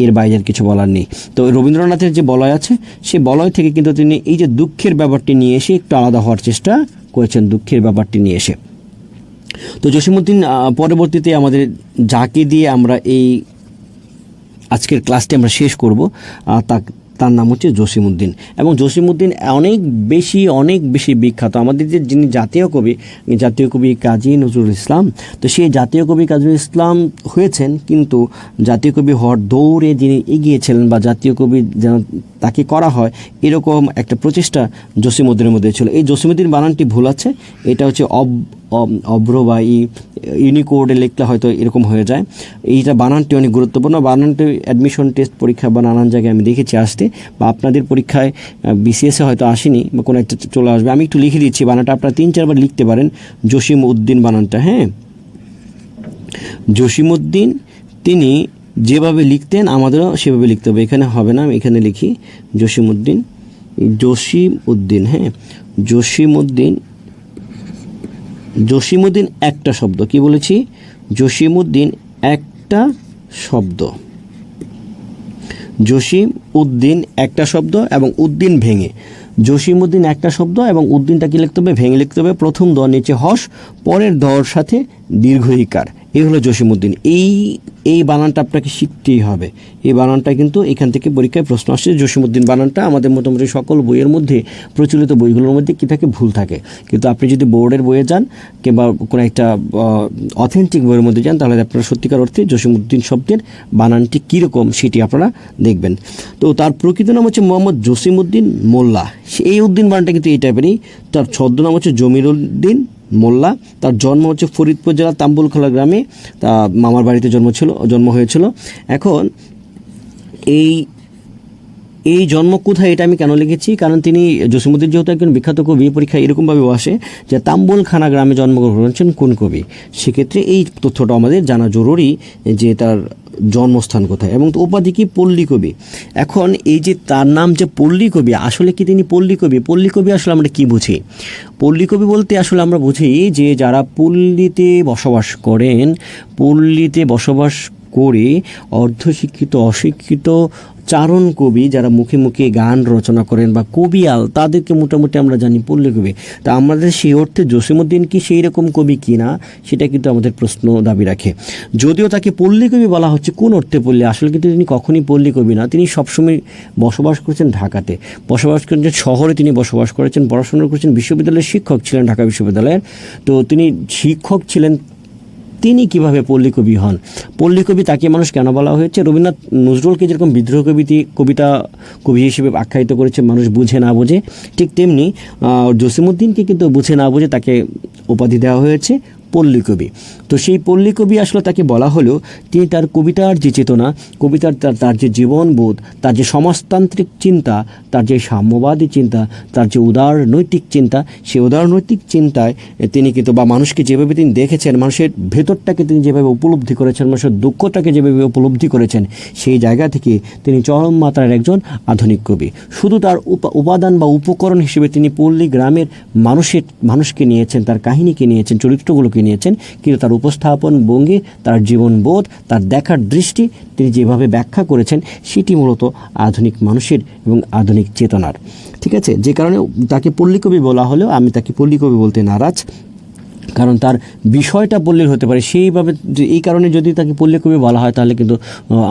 এর বাইরের কিছু বলার নেই। তো রবীন্দ্রনাথের যে বলয় আছে, সেই বলয় থেকে কিন্তু তিনি এই যে দুঃখের ব্যাপারটি নিয়ে এসে একটু আলাদা হওয়ার চেষ্টা করেছেন, দুঃখের ব্যাপারটি নিয়ে এসে। তো জসিমউদ্দিন পরবর্তীতে আমাদের যাকে দিয়ে আমরা এই আজকের ক্লাসটি আমরা শেষ করব, তার নাম হচ্ছে জসিমউদ্দিন। এবং জসিমউদ্দিন অনেক বেশি বিখ্যাত। আমাদের যে যিনি জাতীয় কবি কাজী নজরুল ইসলাম, তো সেই জাতীয় কবি কাজী নজরুল ইসলাম হয়েছেন, কিন্তু জাতীয় কবি হওয়ার দৌড়ে যিনি এগিয়েছিলেন বা জাতীয় কবি যেন তাকে করা হয় এরকম একটা প্রচেষ্টা জসিমউদ্দিনের মধ্যে ছিল। এই জসিমউদ্দিন বানানটি ভুল আছে, এটা হচ্ছে অভ্র বা ইউনিকোডে লিখলে হয়তো এরকম হয়ে যায়। এইটা বানানটি অনেক গুরুত্বপূর্ণ। বানানটি অ্যাডমিশন টেস্ট পরীক্ষা বা নানান জায়গায় আমি দেখেছি আসতে, বা আপনাদের পরীক্ষায় বিসিএসে হয়তো আসেনি বা কোনো একটা চলে আসবে। আমি একটু লিখে দিচ্ছি বানানটা, আপনারা 3-4 বার লিখতে পারেন জসিমউদ্দিন বানানটা। হ্যাঁ, জসিমউদ্দিন তিনি যেভাবে লিখতেন আমাদেরও সেভাবে লিখতে হবে। এখানে হবে না, আমি এখানে লিখি জসিমউদ্দিন। হ্যাঁ, জসিমউদ্দিন একটা শব্দ। কি বলেছি? জসিমউদ্দিন একটা শব্দ। জসিমউদ্দিন একটা শব্দ এবং উদ্দিন ভেঙে। জসিমউদ্দিন একটা শব্দ এবং উদ্দিনটা কি লিখতে হবে? ভেঙে লিখতে হবে। প্রথম দ নিচে হস, পরের দর সাথে দীর্ঘ ইকার। এই হলো জসিমউদ্দিন। এই বানানটা আপনাকে শিখতেই হবে। এই বানানটা কিন্তু এখান থেকে পরীক্ষায় প্রশ্ন আসছে। জসিমউদ্দিন বানানটা আমাদের মোটামুটি সকল বইয়ের মধ্যে, প্রচলিত বইগুলোর মধ্যে কী থাকে? ভুল থাকে। কিন্তু আপনি যদি বোর্ডের বইয়ে যান কিংবা কোনো একটা অথেন্টিক বইয়ের মধ্যে যান, তাহলে আপনারা সত্যিকার অর্থে জসিমউদ্দিন শব্দের বানানটি কীরকম সেটি আপনারা দেখবেন। তো তার প্রকৃত নাম হচ্ছে মোহাম্মদ জসিমউদ্দিন মোল্লা। এই উদ্দিন বানানটা কিন্তু এই টাইপেরই। তার ছদ্মনাম হচ্ছে জমিরুদ্দিন মোল্লা। তার জন্ম হচ্ছে ফরিদপুর জেলার তাম্বুলখোলা গ্রামে, তা মামার বাড়িতে জন্ম হয়েছিল। এখন এই জন্ম কোথায়, এটা আমি কেন লিখেছি, কারণ তিনি জসিমউদ্দিন যেহেতু একজন বিখ্যাত কবি, পরীক্ষা এরকমভাবেও আসে যে তাম্বুলখানা গ্রামে জন্মগ্রহণ করেছেন কোন কবি। সেক্ষেত্রে এই তথ্যটা আমাদের জানা জরুরি যে তার জন্মস্থান কোথায়। এবং উপাধি কি? পল্লী কবি। এখন এই যে তার নাম যে পল্লী কবি, আসলে কি তিনি পল্লী কবি? পল্লী কবি আসলে আমরা কি বুঝি? পল্লী কবি বলতে আসলে আমরা বুঝি যে যারা পল্লীতে বসবাস করেন, পল্লীতে বসবাস করে অর্ধশিক্ষিত, অশিক্ষিত চারণ কবি যারা মুখে মুখে গান রচনা করেন বা কবিয়াল, তাদেরকে মোটামুটি আমরা জানি পল্লী কবি। তা আমাদের সেই অর্থে জসিমউদ্দিন কি সেই রকম কবি কি না, সেটা কিন্তু আমাদের প্রশ্ন দাবি রাখে। যদিও তাকে পল্লী কবি বলা হচ্ছে, কোন অর্থে পল্লী? আসলে কিন্তু তিনি কখনই পল্লী কবি না। তিনি সবসময় বসবাস করেছেন ঢাকাতে, বসবাস করেছেন শহরে, তিনি বসবাস করেছেন, পড়াশোনা করেছেন, বিশ্ববিদ্যালয়ের শিক্ষক ছিলেন ঢাকা বিশ্ববিদ্যালয়ের। তো তিনি শিক্ষক ছিলেন, তিনি কিভাবে পল্লী কবি হন? পল্লী কবি তাকে মানুষ কেন বলা হয়েছে? রবীন্দ্রনাথ নজরুলকে যেরকম বিদ্রোহ কবি হিসেবে আখ্যায়িত করেছে, মানুষ বুঝে না বুঝে, ঠিক তেমনি জসিমউদ্দিনকে কিন্তু বুঝে না বুঝে তাকে উপাধি দেওয়া হয়েছে পল্লী কবি। তো সেই পল্লী কবি আসলে তাকে বলা হলো, তিনি তার কবিতার যে চেতনা, কবিতার তার যে জীবনবোধ, তার যে সমাজতান্ত্রিক চিন্তা, তার যে সাম্যবাদী চিন্তা, তার যে উদার নৈতিক চিন্তা, সেই উদার নৈতিক চিন্তায় তিনি কিন্তু, বা মানুষকে যেভাবে তিনি দেখেছেন, মানুষের ভেতরটাকে তিনি যেভাবে উপলব্ধি করেছেন, মানুষের দুঃখটাকে যেভাবে উপলব্ধি করেছেন, সেই জায়গা থেকে তিনি চরম মাত্রার একজন আধুনিক কবি। শুধু তার উপাদান বা উপকরণ হিসেবে তিনি পল্লী গ্রামের মানুষকে নিয়েছেন, তার কাহিনীকে নিয়েছেন, চরিত্রগুলোকে নিয়েছেন, কিন্তু তার উপস্থাপন ভঙ্গি, তার জীবনবোধ, তার দেখার দৃষ্টি তিনি যেভাবে ব্যাখ্যা করেছেন, সেটি মূলত আধুনিক মানুষের এবং আধুনিক চেতনার। ঠিক আছে, যে কারণে তাকে পল্লী কবি বলা হলেও আমি তাকে পল্লী কবি বলতে নারাজ, কারণ তার বিষয়টা পল্লীর হতে পারে। সেইভাবে এই কারণে যদি তাকে পল্লী কবি বলা হয়, তাহলে কিন্তু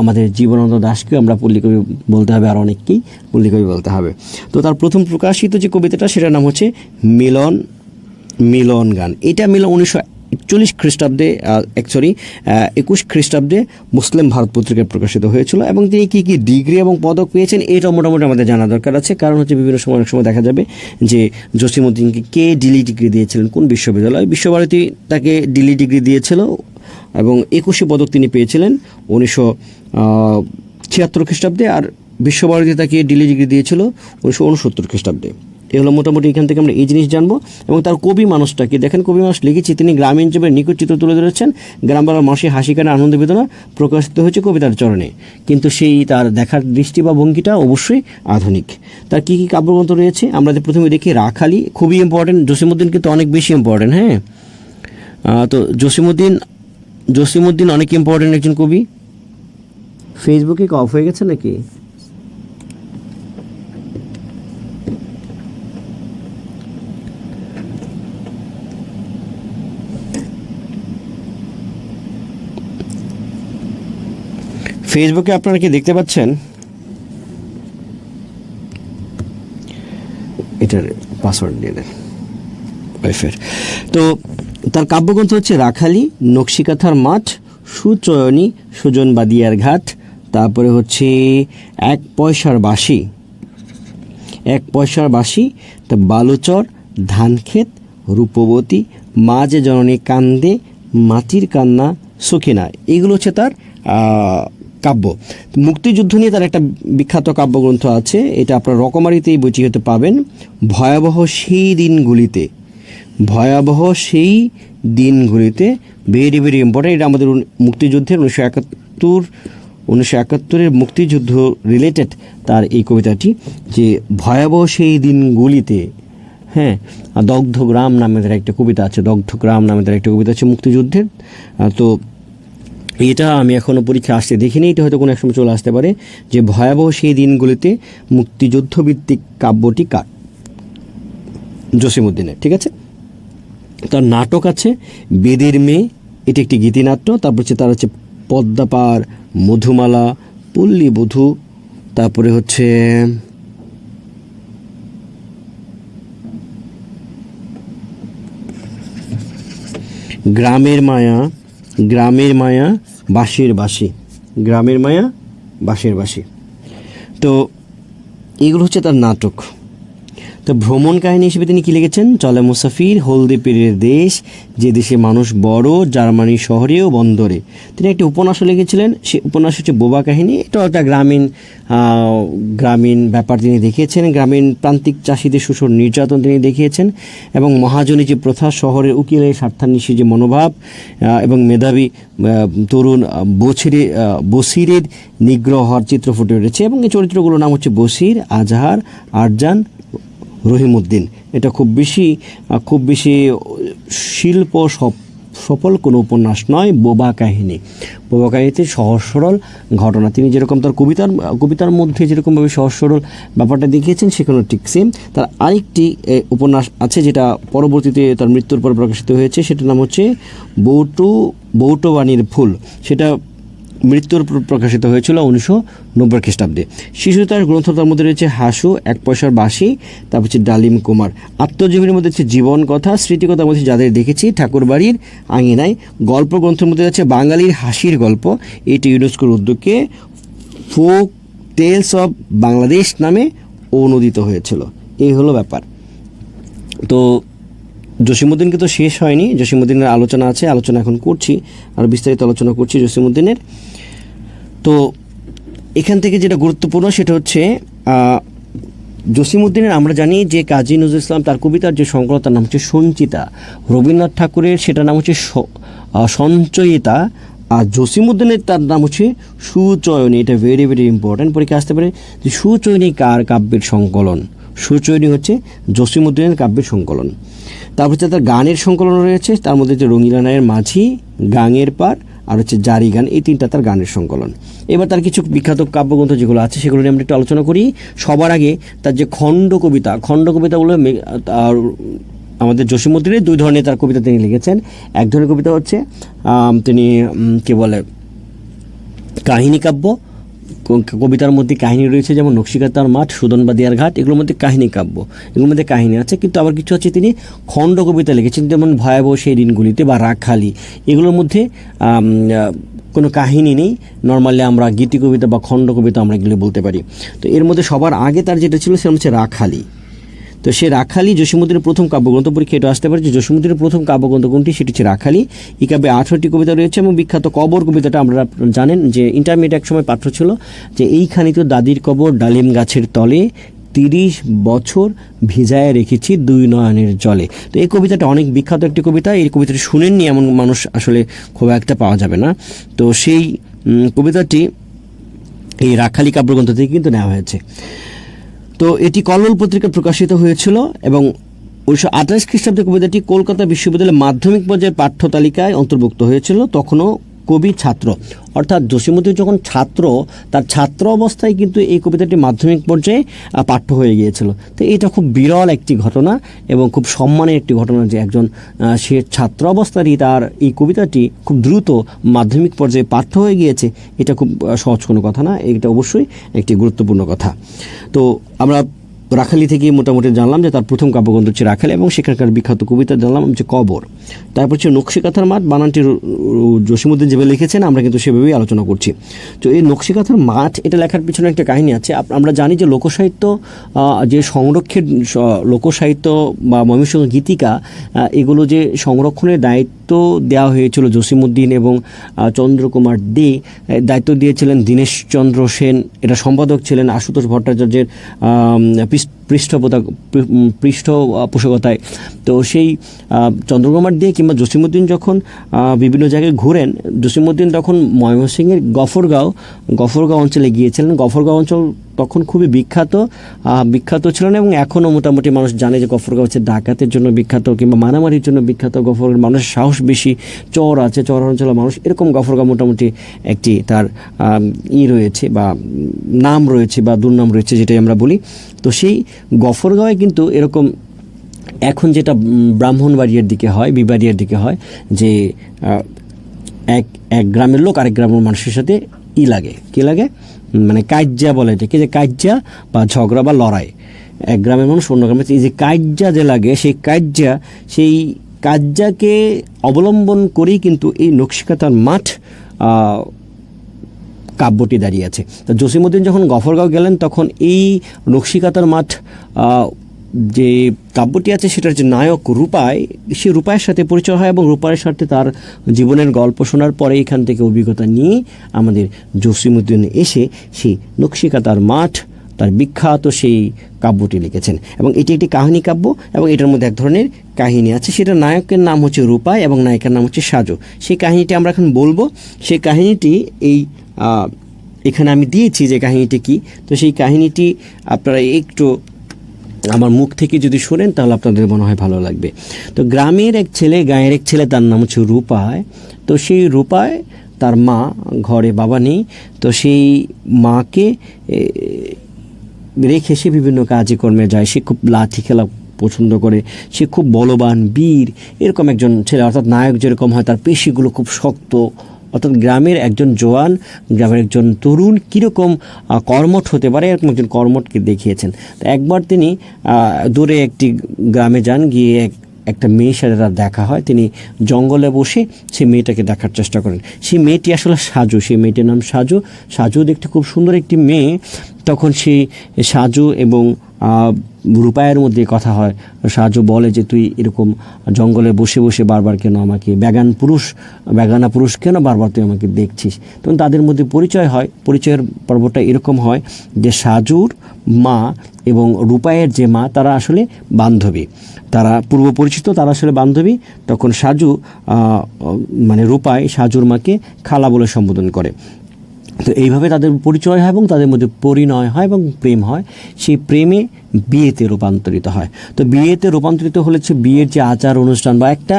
আমাদের জীবনানন্দ দাশকেও আমরা পল্লী কবি বলতে হবে, আর অনেককেই পল্লী কবি বলতে হবে। তো তার প্রথম প্রকাশিত যে কবিতাটা, সেটার নাম হচ্ছে মিলন গান। এটা 1941 খ্রিস্টাব্দে 21 খ্রিস্টাব্দে মুসলিম ভারত পত্রিকায় প্রকাশিত হয়েছিল। এবং তিনি কী কী ডিগ্রি এবং পদক পেয়েছেন, এটা মোটামুটি আমাদের জানা দরকার আছে। কারণ হচ্ছে বিভিন্ন সময় অনেক সময় দেখা যাবে যে জসিমউদ্দিনকে কে ডিলি ডিগ্রি দিয়েছিলেন, কোন বিশ্ববিদ্যালয়, বিশ্বভারতী তাকে ডিলি ডিগ্রি দিয়েছিল এবং 21 পদক তিনি পেয়েছিলেন 1976 খ্রিস্টাব্দে, আর বিশ্বভারতী তাকে ডিলি ডিগ্রি দিয়েছিল 1969 খ্রিস্টাব্দে। এগুলো মোটামুটি এখান থেকে আমরা এই জিনিস জানবো। এবং তার কবি মানুষটাকে দেখেন, কবি মানুষ লিখেছি, তিনি গ্রামীণ জীবনের নিকট চিত্র তুলে ধরেছেন, গ্রামবাংলার মানুষের হাসি কান্না, আনন্দ বেদনা প্রকাশিত হয়েছে কবিতার চরণে, কিন্তু সেই তার দেখার দৃষ্টি বা ভঙ্গিটা অবশ্যই আধুনিক। তার কী কী কাব্যগ্রন্থ রয়েছে আমরা প্রথমে দেখি। রাখালি খুবই ইম্পর্টেন্ট, জসিমউদ্দিন কিন্তু অনেক বেশি ইম্পর্টেন্ট। হ্যাঁ, তো জসিমউদ্দিন অনেক ইম্পর্টেন্ট একজন কবি। ফেসবুকে অফ হয়ে গেছে নাকি? ফেসবুকে আপনারা কি দেখতে পাচ্ছেন? এটার পাসওয়ার্ড দিয়ে দেন ওয়াইফাইয়ের। তো তার কাব্যগ্রন্থ হচ্ছে রাখালি, নকশিকাথার মাঠ, সুচয়নী, সুজন বাদিয়ার ঘাট, তারপরে হচ্ছে এক পয়সার বাঁশি, তা বালুচর, ধানক্ষেত, রূপবতী, মা যে জননী কান্দে, মাটির কান্না, সখিনা। এগুলো হচ্ছে তার কাব্য। মুক্তিযুদ্ধ নিয়ে তার একটা বিখ্যাত কাব্যগ্রন্থ আছে, এটা আপনার রকমারিতে এই বইটি হতে পাবেন। ভয়াবহ সেই দিনগুলিতে, ভেরি ভেরি ইম্পর্টেন্ট। এটা আমাদের মুক্তিযুদ্ধের 1971 মুক্তিযুদ্ধ রিলেটেড তার এই কবিতাটি, যে ভয়াবহ সেই দিনগুলিতে। হ্যাঁ, দগ্ধগ্রাম নামে তার একটা কবিতা আছে, মুক্তিযুদ্ধের। তো এটা আমি এখনও পরীক্ষা আসতে দেখিনি, এটা হয়তো কোনো এক সময় চলে আসতে পারে, যে ভয়াবহ সেই দিনগুলিতে মুক্তিযুদ্ধভিত্তিক কাব্যটি কার? জসিমউদ্দিনের। ঠিক আছে, তার নাটক আছে বেদের মেয়ে, এটি একটি গীতিনাট্য। তারপর হচ্ছে তার হচ্ছে পদ্মাপার, মধুমালা, পল্লীবধূ, তারপরে হচ্ছে গ্রামের মায়া, বাঁশির বাঁশি। তো এগুলো হচ্ছে তার নাটক। তো ভ্রমণ কাহিনী হিসেবে তিনি কি লিখেছেন? চলে মুসাফির, হলদে পীরের দেশ, যে দেশে মানুষ বড়, জার্মানি শহরে ও বন্দরে। তিনি একটি উপন্যাসও লিখেছিলেন, সে উপন্যাস হচ্ছে বোবা কাহিনী। এটাও একটা গ্রামীণ ব্যাপার তিনি দেখিয়েছেন। গ্রামীণ প্রান্তিক চাষিদের শোষণ নির্যাতন তিনি দেখিয়েছেন, এবং মহাজনী যে প্রথা, শহরের উকিলের স্বার্থান্বেষী যে মনোভাব, এবং মেধাবী তরুণ বসিরের নিগ্রহ হওয়ার চিত্র ফুটে উঠেছে। এবং এই চরিত্রগুলোর নাম হচ্ছে বসির, আজহার, আরজান, রহিমউদ্দিন। এটা খুব বেশি শিল্প সফল কোনো উপন্যাস নয়, বোবা কাহিনী। বোবা কাহিনীতে সহজ সরল ঘটনা। তিনি যেরকম তার কবিতার মধ্যে যেরকমভাবে সহজ সরল ব্যাপারটা দেখিয়েছেন, সেখানে ঠিক সেম। তার আরেকটি উপন্যাস আছে যেটা পরবর্তীতে তার মৃত্যুর পর প্রকাশিত হয়েছে, সেটার নাম হচ্ছে বৌটবাণীর ফুল। সেটা মৃত্যুর প্রকাশিত হয়েছিল 1990 খ্রিস্টাব্দে। শিশু তার গ্রন্থ, তার মধ্যে রয়েছে হাসু, এক পয়সার বাঁশি, তারপর হচ্ছে ডালিম কুমার। আত্মজীবনীর মধ্যে হচ্ছে জীবন কথা, স্মৃতিকথার মধ্যে যাদের দেখেছি, ঠাকুরবাড়ির আঙিনায়। গল্প গ্রন্থের মধ্যে আছে বাঙালির হাসির গল্প, এটি ইউনেস্কোর উদ্যোগে ফোক টেলস অফ বাংলাদেশ নামে অনুদিত হয়েছিল। এই হলো ব্যাপার। তো জসিমউদ্দিনকে তো শেষ হয়নি, জসিমউদ্দিনের আলোচনা আছে, আলোচনা এখন করছি, আর বিস্তারিত আলোচনা করছি জসিমউদ্দিনের। তো এখান থেকে যেটা গুরুত্বপূর্ণ সেটা হচ্ছে জসিমউদ্দিনের, আমরা জানি যে কাজী নজরুল ইসলাম তার কবিতার যে সংকলন তার নাম হচ্ছে সঞ্চিতা, রবীন্দ্রনাথ ঠাকুরের সেটার নাম হচ্ছে সঞ্চয়িতা, আর জসিমউদ্দিনের তার নাম হচ্ছে সুচয়নী। এটা ভেরি ভেরি ইম্পর্ট্যান্ট, পরীক্ষা আসতে পারে যে সুচয়নী কার কাব্যের সংকলন। সুচয়নী হচ্ছে জসিমউদ্দিনের কাব্যের সংকলন। তারপর হচ্ছে তার গানের সংকলন রয়েছে, তার মধ্যে হচ্ছে রঙিলা নায়ের মাঝি, গাঙের পার, আর হচ্ছে জারি গান, এই তিনটা তার গানের সংকলন। এবার তার কিছু বিখ্যাত কাব্যগ্রন্থ যেগুলো আছে সেগুলো নিয়ে আমরা একটু আলোচনা করি। সবার আগে তার যে খণ্ড কবিতাগুলো আমাদের জসিমউদ্দিনের দুই ধরনের তার কবিতা তিনি লিখেছেন। এক ধরনের কবিতা হচ্ছে তিনি কি বলে কাহিনী কাব্য। কবিতার মধ্যে কাহিনী রয়েছে, যেমন নকশিকাতার মাঠ, সুদনবাদিয়ার ঘাট, এগুলোর মধ্যে কাহিনী কাব্য, এগুলোর মধ্যে কাহিনী আছে। কিন্তু আবার কিছু হচ্ছে তিনি খণ্ড কবিতা লিখেছেন, যেমন ভয়াবহ সেই দিনগুলিতে বা রাখালি, এগুলোর মধ্যে কোনো কাহিনী নেই। নর্মালি আমরা গীতি কবিতা বা খণ্ড কবিতা আমরা এগুলো বলতে পারি। তো এর মধ্যে সবার আগে তার যেটা ছিল সেটা হচ্ছে রাখালি। তো সে রাখালি জসিমউদ্দিনের প্রথম কাব্যগ্রন্থ। পরীক্ষা এটা আসতে পারে যে জসিমউদ্দিনের প্রথম কাব্যগ্রন্থ কোনটি, সেটি হচ্ছে রাখালি। এই কাব্যে 18টি কবিতা রয়েছে, এবং বিখ্যাত কবর কবিতাটা আমরা জানেন যে ইন্টারমিডিয়েট এক সময় পাঠ্য ছিল, যে এইখানে তো দাদির কবর ডালিম গাছের তলে, 30 বছর ভিজায় রেখেছি 2 নয়নের জলে। তো এই কবিতাটা অনেক বিখ্যাত একটি কবিতা। এই কবিতাটি শুনেননি এমন মানুষ আসলে খুব একটা পাওয়া যাবে না। তো সেই কবিতাটি এই রাখালি কাব্যগ্রন্থ থেকে কিন্তু নেওয়া হয়েছে। তো এটি কল্লোল পত্রিকায় প্রকাশিত হয়েছিল, এবং 1928 খ্রিস্টাব্দে কবিতাটি কলকাতা বিশ্ববিদ্যালয়ের মাধ্যমিক পর্যায়ের পাঠ্য তালিকায় অন্তর্ভুক্ত হয়েছিল। তখনও কবি ছাত্র, অর্থাৎ জসিমউদ্দিন যখন ছাত্র, তার ছাত্র অবস্থায় কিন্তু এই কবিতাটি মাধ্যমিক পর্যায়ে পাঠ্য হয়ে গিয়েছিল। তো এটা খুব বিরল একটি ঘটনা এবং খুব সম্মানের একটি ঘটনা যে একজন সে ছাত্র অবস্থারই তার এই কবিতাটি খুব দ্রুত মাধ্যমিক পর্যায়ে পাঠ্য হয়ে গিয়েছে। এটা খুব সহজ কোনো কথা না, এটা অবশ্যই একটি গুরুত্বপূর্ণ কথা। তো আমরা রাখালি থেকে মোটামুটি জানলাম যে তার প্রথম কাব্যগ্রন্থ হচ্ছে রাখালি, এবং সেখানকার বিখ্যাত কবিতা জানলাম হচ্ছে কবর। তারপর হচ্ছে নকশিকাথার মাঠ, বানানটি জসিমউদ্দিন যেভাবে লিখেছেন আমরা কিন্তু সেভাবেই আলোচনা করছি। তো এই নকশিকাথার মাঠ এটা লেখার পিছনে একটা কাহিনী আছে। আমরা জানি যে লোকসাহিত্য যে লোকসাহিত্য বা ময়মনসিংহ গীতিকা, এগুলো যে সংরক্ষণের দায়িত্ব দেওয়া হয়েছিল জসিমউদ্দিন এবং চন্দ্রকুমার দে, দায়িত্ব দিয়েছিলেন দীনেশ চন্দ্র সেন, এটা সম্পাদক ছিলেন আশুতোষ ভট্টাচার্যের পৃষ্ঠপোষকতায়। তো সেই চন্দ্রকুমার দে কিংবা জসিমউদ্দিন যখন বিভিন্ন জায়গায় ঘুরেন, জসিমউদ্দিন তখন ময়মনসিংহের গফরগাঁও অঞ্চলে গিয়েছিলেন। গফরগাঁও অঞ্চল তখন খুবই বিখ্যাত ছিল না, এবং এখনও মোটামুটি মানুষ জানে যে গফরগাঁও হচ্ছে ডাকাতের জন্য বিখ্যাত কিংবা মারামারির জন্য বিখ্যাত। গফরগাঁও মানুষের সাহস বেশি, চর আছে, চর অঞ্চলের মানুষ, এরকম গফরগাঁও মোটামুটি একটি তার রয়েছে বা নাম রয়েছে বা দুর্নাম রয়েছে, যেটাই আমরা বলি। তো সেই গফরগাঁওয়ে কিন্তু এরকম এখন যেটা ব্রাহ্মণবাড়িয়ার দিকে হয়, বিবাড়িয়ার দিকে হয়, যে এক গ্রামের লোক আরেক গ্রামের মানুষের সাথে কি লাগে মানে কাজ্যা বলে এটাকে, যে কাজ্যা বা ঝগড়া বা লড়াই। এক গ্রামের মানুষ অন্য গ্রামে এই যে কাজ্যা যে লাগে, সেই কাজ্যাকে অবলম্বন করেই কিন্তু এই নকশিকাথার মাঠ কাব্যটি দাঁড়িয়ে আছে। তো জসিমউদ্দিন যখন গফরগাঁও গেলেন তখন এই নকশিকাথার মাঠ যে কাব্যটি আছে সেটার যে নায়ক রূপাই, সে রূপায়ের সাথে পরিচয় হয় এবং রূপায়ের সাথে তার জীবনের গল্প শোনার পরে এখান থেকে অভিজ্ঞতা নিয়ে আমাদের জসিমউদ্দিন এসে সেই নকশিকাঁথার মাঠ, তার বিখ্যাত সেই কাব্যটি লিখেছেন। এবং এটি একটি কাহিনী কাব্য এবং এটার মধ্যে এক ধরনের কাহিনী আছে। সেটা নায়কের নাম হচ্ছে রূপাই এবং নায়িকার নাম হচ্ছে সাজু। সেই কাহিনীটি আমরা এখন বলবো। সেই কাহিনীটি এখানে আমি দিয়েছি যে কাহিনীটি কি। তো সেই কাহিনীটি আপনারা একটু আমার মুখ থেকে যদি শোনেন তাহলে আপনাদের মনে হয় ভালো লাগবে। তো গ্রামের এক ছেলে, গাঁয়ের এক ছেলে, তার নাম হচ্ছে রূপায়। তো সেই রূপায়, তার মা, ঘরে বাবা নেই, তো সেই মাকে রেখে সে বিভিন্ন কাজে কর্মে যায়। সে খুব লাঠি খেলা পছন্দ করে, সে খুব বলবান, বীর, এরকম একজন ছেলে। অর্থাৎ নায়ক যেরকম হয় তার পেশিগুলো খুব শক্ত। অর্থাৎ গ্রামের একজন জওয়ান, গ্রামের একজন তরুণ কীরকম কর্মঠ হতে পারে এরকম একজন কর্মঠকে দেখিয়েছেন। তো একবার তিনি দূরে একটি গ্রামে যান, গিয়ে একটা মেয়ের সাথে তার দেখা হয়। তিনি জঙ্গলে বসে সেই মেয়েটাকে দেখার চেষ্টা করেন। সেই মেয়েটি আসলে সাজু, সেই মেয়েটির নাম সাজু। সাজু দেখতে খুব সুন্দর একটি মেয়ে। তখন সেই সাজু এবং রূপায়ের মধ্যে কথা হয়। সাজু বলে যে তুই এরকম জঙ্গলে বসে বসে বারবার কেন আমাকে, বেগানা পুরুষ কেন বারবার তুই আমাকে দেখছিস। তখন তাদের মধ্যে পরিচয় হয়। পরিচয়ের পর্বটা এরকম হয় যে সাজুর মা এবং রূপায়ের যে মা, তারা আসলে বান্ধবী, তারা পূর্ব পরিচিত, তারা আসলে বান্ধবী। তখন সাজু মানে রূপায় সাজুর মাকে খালা বলে সম্বোধন করে। তো এইভাবে তাদের পরিচয় হয় এবং তাদের মধ্যে পরিণয় হয় এবং প্রেম হয়। সেই প্রেমে বিয়েতে রূপান্তরিত হয়। তো বিয়েতে রূপান্তরিত হলেছে বিয়ের যে আচার অনুষ্ঠান বা একটা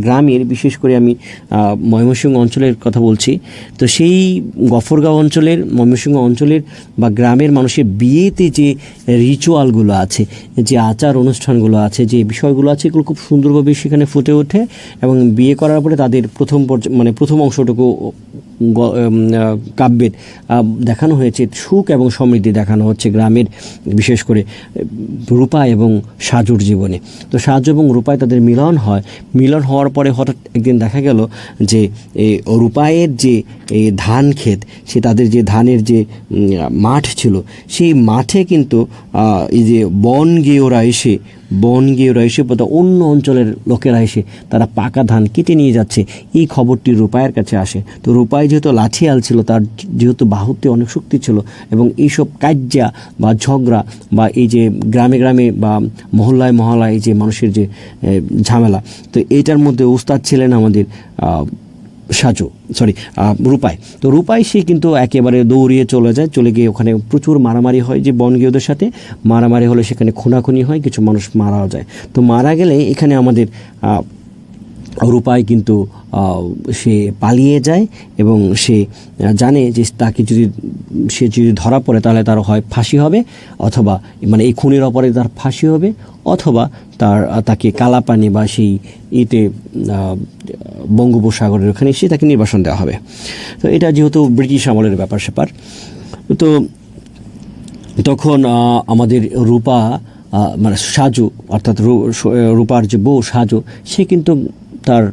গ্রামের, বিশেষ করে আমি ময়মনসিংহ অঞ্চলের কথা বলছি। তো সেই গফরগাঁও অঞ্চলের, ময়মনসিংহ অঞ্চলের বা গ্রামের মানুষের বিয়েতে যে রিচুয়ালগুলো আছে, যে আচার অনুষ্ঠানগুলো আছে, যে বিষয়গুলো আছে, এগুলো খুব সুন্দরভাবে সেখানে ফুটে ওঠে। এবং বিয়ে করার পরে তাদের প্রথম অংশটুকু কাব্যের দেখানো হয়েছে সুখ এবং সমৃদ্ধি দেখানো হচ্ছে গ্রামের, বিশেষ করে রূপা এবং সাজুর জীবনে। তো সাজু এবং রূপায় তাদের মিলন হওয়ার পরে হঠাৎ একদিন দেখা গেল যে রূপায়ের যে ধান ক্ষেত, সে তাদের যে ধানের যে মাঠ ছিল, সেই মাঠে কিন্তু এই যে বনগেঁয়োরা এসে অন্য অঞ্চলের লোকেরা এসে তারা পাকা ধান কেটে নিয়ে যাচ্ছে। এই খবরটি রূপায়ের কাছে আসে। তো রূপায় যেহেতু লাঠিয়াল ছিল, তার যেহেতু বাহুতে অনেক শক্তি ছিল, এবং এইসব কাজ্যা বা ঝগড়া বা এই যে গ্রামে বা মহল্লায় এই যে মানুষের যে ঝামেলা, তো এইটার মধ্যে উস্তাদ ছিলেন আমাদের রূপায়। তো রূপায় সে কিন্তু একেবারে দৌড়িয়ে চলে গিয়ে ওখানে প্রচুর মারামারি হয়। যে বনগেঁয়োদের সাথে মারামারি হলে সেখানে খুনাখুনি হয়, কিছু মানুষ মারাও যায়। তো মারা গেলে এখানে আমাদের রূপায় কিন্তু সে পালিয়ে যায় এবং সে জানে যে তাকে সে যদি ধরা পড়ে তাহলে তার হয় ফাঁসি হবে, অথবা মানে এই খুনের অপরাধে তার ফাঁসি হবে, অথবা তাকে কালাপানি বা সেই বঙ্গোপসাগরের ওখানে এসে তাকে নির্বাসন দেওয়া হবে। তো এটা যেহেতু ব্রিটিশ আমলের ব্যাপার, তো তখন আমাদের রূপা মানে সাজু, অর্থাৎ রূপার যে বউ সাজু, সে কিন্তু তার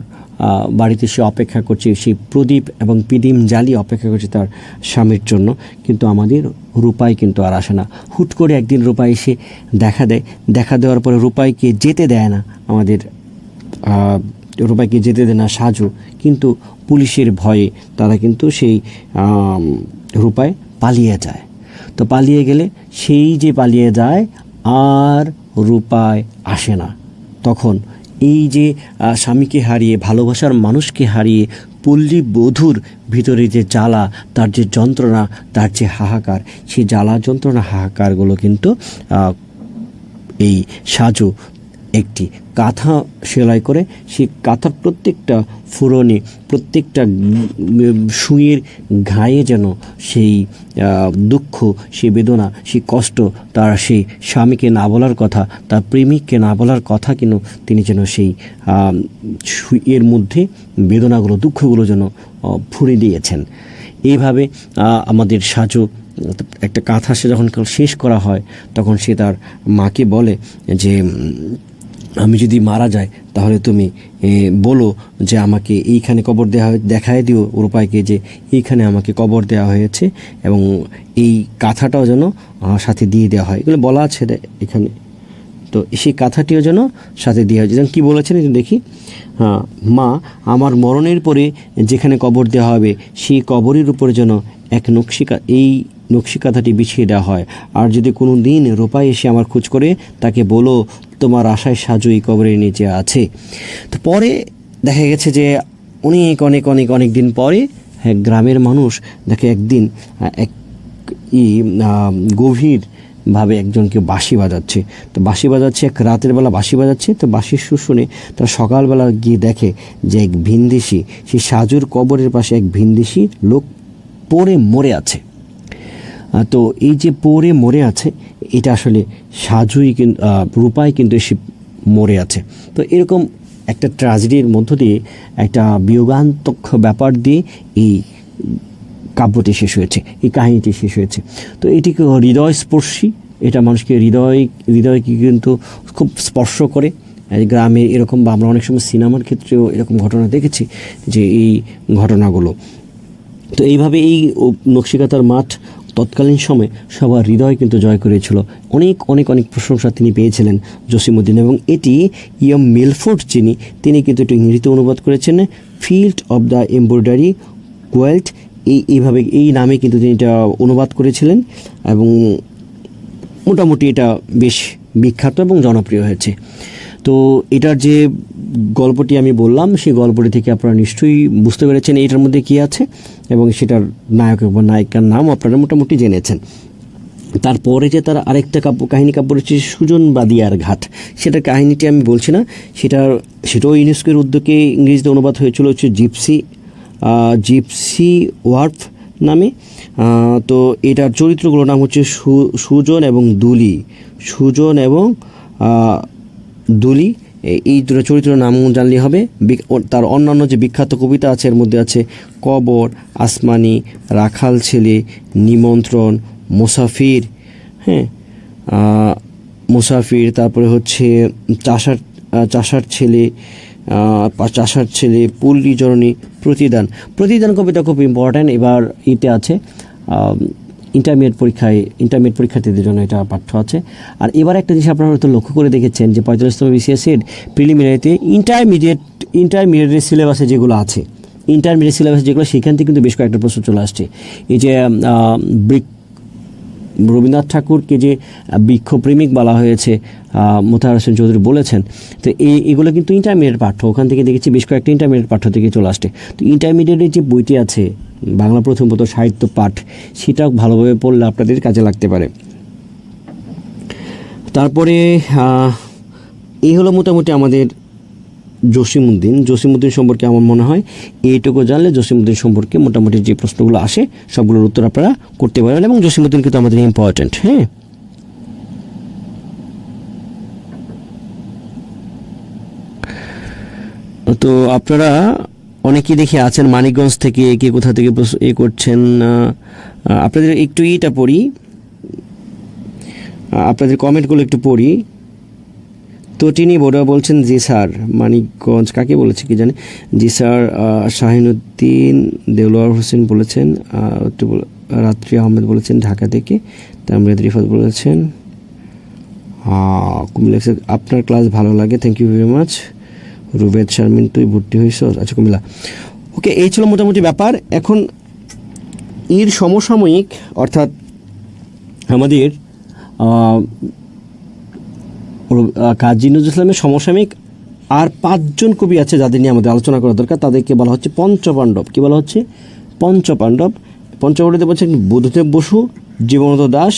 বাড়িতে সে অপেক্ষা করছে, সেই প্রদীপ এবং পিদিম জ্বালিয়ে অপেক্ষা করছে তার স্বামীর জন্য। কিন্তু আমাদের রূপাই কিন্তু আর আসে না। হুট করে একদিন রূপাই এসে দেখা দেওয়ার পরে রূপাইকে যেতে দেয় না সাজু। কিন্তু পুলিশের ভয়ে তারা কিন্তু সেই রূপায় পালিয়ে যায়। তো পালিয়ে গেলে পালিয়ে যায় আর রূপায় আসে না। তখন এই যে স্বামীকে হারিয়ে, ভালোবাসার মানুষকে হারিয়ে পল্লী বধূর ভিতরে যে জ্বালা, তার যে যন্ত্রণা, তার যে হাহাকার, সেই জ্বালা যন্ত্রণা হাহাকারগুলো কিন্তু এই সাজু একটি কাঁথা সেলাই করে সেই কাঁথার প্রত্যেকটা ফুরনে, প্রত্যেকটা সুঁয়ের ঘায়ে যেন সেই দুঃখ, সেই বেদনা, সেই কষ্ট, তার সেই স্বামীকে না বলার কথা, তার প্রেমিককে না বলার কথা, কিন্তু তিনি যেন সেই সুঁয়ের মধ্যে বেদনাগুলো, দুঃখগুলো যেন ফুঁড়ে দিয়েছেন। এইভাবে আমাদের সাজু একটা কাঁথা সে যখন শেষ করা হয়, তখন সে তার মাকে বলে যে আমি যদি মারা যাই তাহলে তুমি বলো যে আমাকে এইখানে কবর দেখায় দিও রূপাইকে যে এইখানে আমাকে কবর দেওয়া হয়েছে, এবং এই কাঁথাটাও যেন সাথে দিয়ে দেওয়া হয়। এগুলো বলা আছে এখানে, তো সেই কাঁথাটিও যেন সাথে দেওয়া হয়। যেন কী বলেছেন দেখি, হ্যাঁ, মা আমার মরণের পরে যেখানে কবর দেওয়া হবে সেই কবরের উপরে যেন এক এই নকশি কাঁথাটি বিছিয়ে দেওয়া হয়। আর যদি কোনো দিন রূপাই এসে আমার খোঁজ করে তাকে বলো তোমার আশায় সাজু এই কবরের নিচে আছে। তো পরে দেখা গেছে যে অনেক দিন পরে গ্রামের মানুষ দেখে একদিন এক গভীরভাবে একজনকে বাঁশি বাজাচ্ছে। তো বাঁশি বাজাচ্ছে, এক রাতের বেলা বাঁশি বাজাচ্ছে। তো বাঁশির সুর শুনে তারা সকালবেলা গিয়ে দেখে যে এক ভিনদেশি, সেই সাজুর কবরের পাশে এক ভিনদেশি লোক পড়ে মরে আছে। তো এই যে পড়ে মরে আছে, এটা আসলে সাজুই কিন্তু রূপাই কিন্তু এসে মরে আছে। তো এরকম একটা ট্র্যাজেডির মধ্য দিয়ে, একটা বিয়োগান্তক ব্যাপার দিয়ে এই কাব্যটি শেষ হয়েছে, এই কাহিনীটি শেষ হয়েছে। তো এটিকে হৃদয়স্পর্শী, এটা মানুষকে হৃদয়কে কিন্তু খুব স্পর্শ করে। গ্রামে এরকম, বা আমরা অনেক সময় সিনেমার ক্ষেত্রেও এরকম ঘটনা দেখেছি যে এই ঘটনাগুলো। তো এইভাবে এই নকশিকাঁথার মাঠ তৎকালীন সময়ে সবার হৃদয় কিন্তু জয় করেছিল। অনেক প্রশংসা তিনি পেয়েছিলেন জসিমউদ্দিন। এবং এটি মিলফোর্ড তিনি কিন্তু একটু ইংরেজিতে অনুবাদ করেছেন, ফিল্ড অব দ্য এমব্রয়ডারি কোয়েল্ট, এইভাবে এই নামে কিন্তু তিনি এটা অনুবাদ করেছিলেন। এবং মোটামুটি এটা বেশ বিখ্যাত এবং জনপ্রিয় হয়েছে। তো এটার যে গল্পটি আমি বললাম, সেই গল্পটি থেকে আপনারা নিশ্চয়ই বুঝতে পেরেছেন এটার মধ্যে কী আছে, এবং সেটার নায়ক এবং নায়িকার নাম আপনারা মোটামুটি জেনেছেন। তারপরে যে তার আরেকটা কাহিনী কাব্য রয়েছে সুজন বাদিয়ার ঘাট, সেটার কাহিনীটি আমি বলছি না, সেটাও ইউনেস্কোর উদ্যোগে ইংরেজিতে অনুবাদ হয়েছিল হচ্ছে জিপসি ওয়ার্ফ নামে। তো এটার চরিত্রগুলোর নাম হচ্ছে সুজন এবং দুলি। এই দুটো চরিত্রের নাম জানলেই হবে। তার অন্যান্য যে বিখ্যাত কবিতা আছে এর মধ্যে আছে কবর, আসমানি, রাখাল ছেলে, নিমন্ত্রণ, মুসাফির, মুসাফির, তারপরে হচ্ছে চাষার ছেলে, পল্লী জননী, প্রতিদান কবিতা খুব ইম্পর্ট্যান্ট। এবার এতে আছে ইন্টারমিডিয়েট পরীক্ষার্থীদের জন্য এটা পাঠ্য আছে। আর এবার একটা জিনিস আপনারা হয়তো লক্ষ্য করে দেখেছেন যে 45তম বিসিএসের প্রিলিমিনারিতে ইন্টারমিডিয়েট সিলেবাসে যেগুলো আছে, সেখান থেকে কিন্তু বেশ কয়েকটা প্রশ্ন চলে আসছে। এই যে রবীন্দ্রনাথ ঠাকুরকে যে বৃক্ষপ্রেমিক বলা হয়েছে, মোতাহার হোসেন চৌধুরী বলেছেন। তো এগুলো কিন্তু ইন্টারমিডিয়েট পাঠ্য, ওখান থেকে দেখেছি বেশ কয়েকটা ইন্টারমিডিয়েট পাঠ্য থেকে চলে আসছে। তো ইন্টারমিডিয়েটের যে বইটি আছে বাংলা প্রথম সাহিত্য পাঠ, সেটা ভালোভাবে পড়লে আপনাদের কাজে লাগতে পারে। তারপরে এই হলো মোটামুটি আমাদের জসিমউদ্দিন সম্পর্কে আমার মনে হয় এইটুকু জানলে জসিমউদ্দিন সম্পর্কে মোটামুটি যে প্রশ্নগুলো আসে সবগুলোর উত্তর আপনারা করতে পারেন। এবং জসিমউদ্দিন কিন্তু আমাদের ইম্পর্ট্যান্ট। তো আপনারা অনেকেই দেখে আছেন মানিকগঞ্জ থেকে, কে কোথা থেকে করছেন। আপনাদের একটু পড়ি, আপনাদের কমেন্টগুলো একটু পড়ি। তটিনী বড়ুয়া বলছেন জি স্যার, মানিকগঞ্জ কাকে বলেছে কি জানে, জি স্যার। শাহিনুদ্দিন দেলোয়ার হোসেন বলেছেন, রাত্রি আহমেদ বলেছেন ঢাকা থেকে, তামরিদ রিফাত বলেছেন কুমিল্লা, আপনার ক্লাস ভালো লাগে, thank you very much. Rubed Sharmin তুই ভর্তি হয়েছ, আচ্ছা কুমিল্লা, ওকে। এই ছিল মোটামুটি ব্যাপার। এখন এর সমসাময়িক, অর্থাৎ আমাদের কাজী নজরুল ইসলামের সমসাময়িক আর 5 জন কবি আছে যাদের নিয়ে আমাদের আলোচনা করা দরকার। তাদেরকে বলা হচ্ছে পঞ্চপাণ্ডব। কী বলা হচ্ছে? পঞ্চপাণ্ডব বলছেন বুদ্ধদেব বসু, জীবনানন্দ দাশ,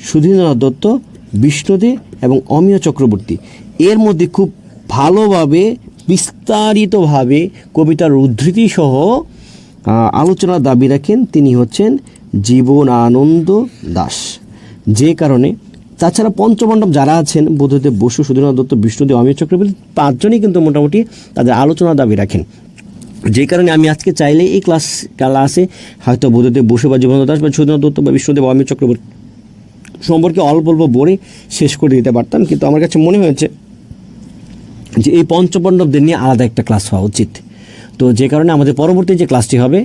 সুধীন্দ্রনাথ দত্ত, বিষ্ণুদে এবং অমিয় চক্রবর্তী। এর মধ্যে খুব ভালোভাবে বিস্তারিতভাবে কবিতার উদ্ধৃতি সহ আলোচনার দাবি রাখেন তিনি হচ্ছেন জীবনানন্দ দাশ। যে কারণে তাছাড়া পঞ্চপাণ্ডব যারা আছেন বুদ্ধদেব বসু, সুধীন্দ্রনাথ দত্ত, বিষ্ণুদেব, অমিয় চক্রবর্তী, 5 জনই কিন্তু মোটামুটি তাদের আলোচনার দাবি রাখেন। যে কারণে আমি আজকে চাইলে এই ক্লাসে হয়তো বুদ্ধদেব বসু বা জীবনানন্দ দাশ বা সুধীন্দ্রনাথ দত্ত বা বিষ্ণুদেব, অমিয় চক্রবর্তী সম্পর্কে অল্প বলে শেষ করে দিতে পারতাম, কিন্তু আমার কাছে মনে হয়েছে যে এই পঞ্চপাণ্ডবদের নিয়ে আলাদা একটা ক্লাস হওয়া উচিত। তো যে কারণে আমাদের পরবর্তী যে ক্লাসটি হবে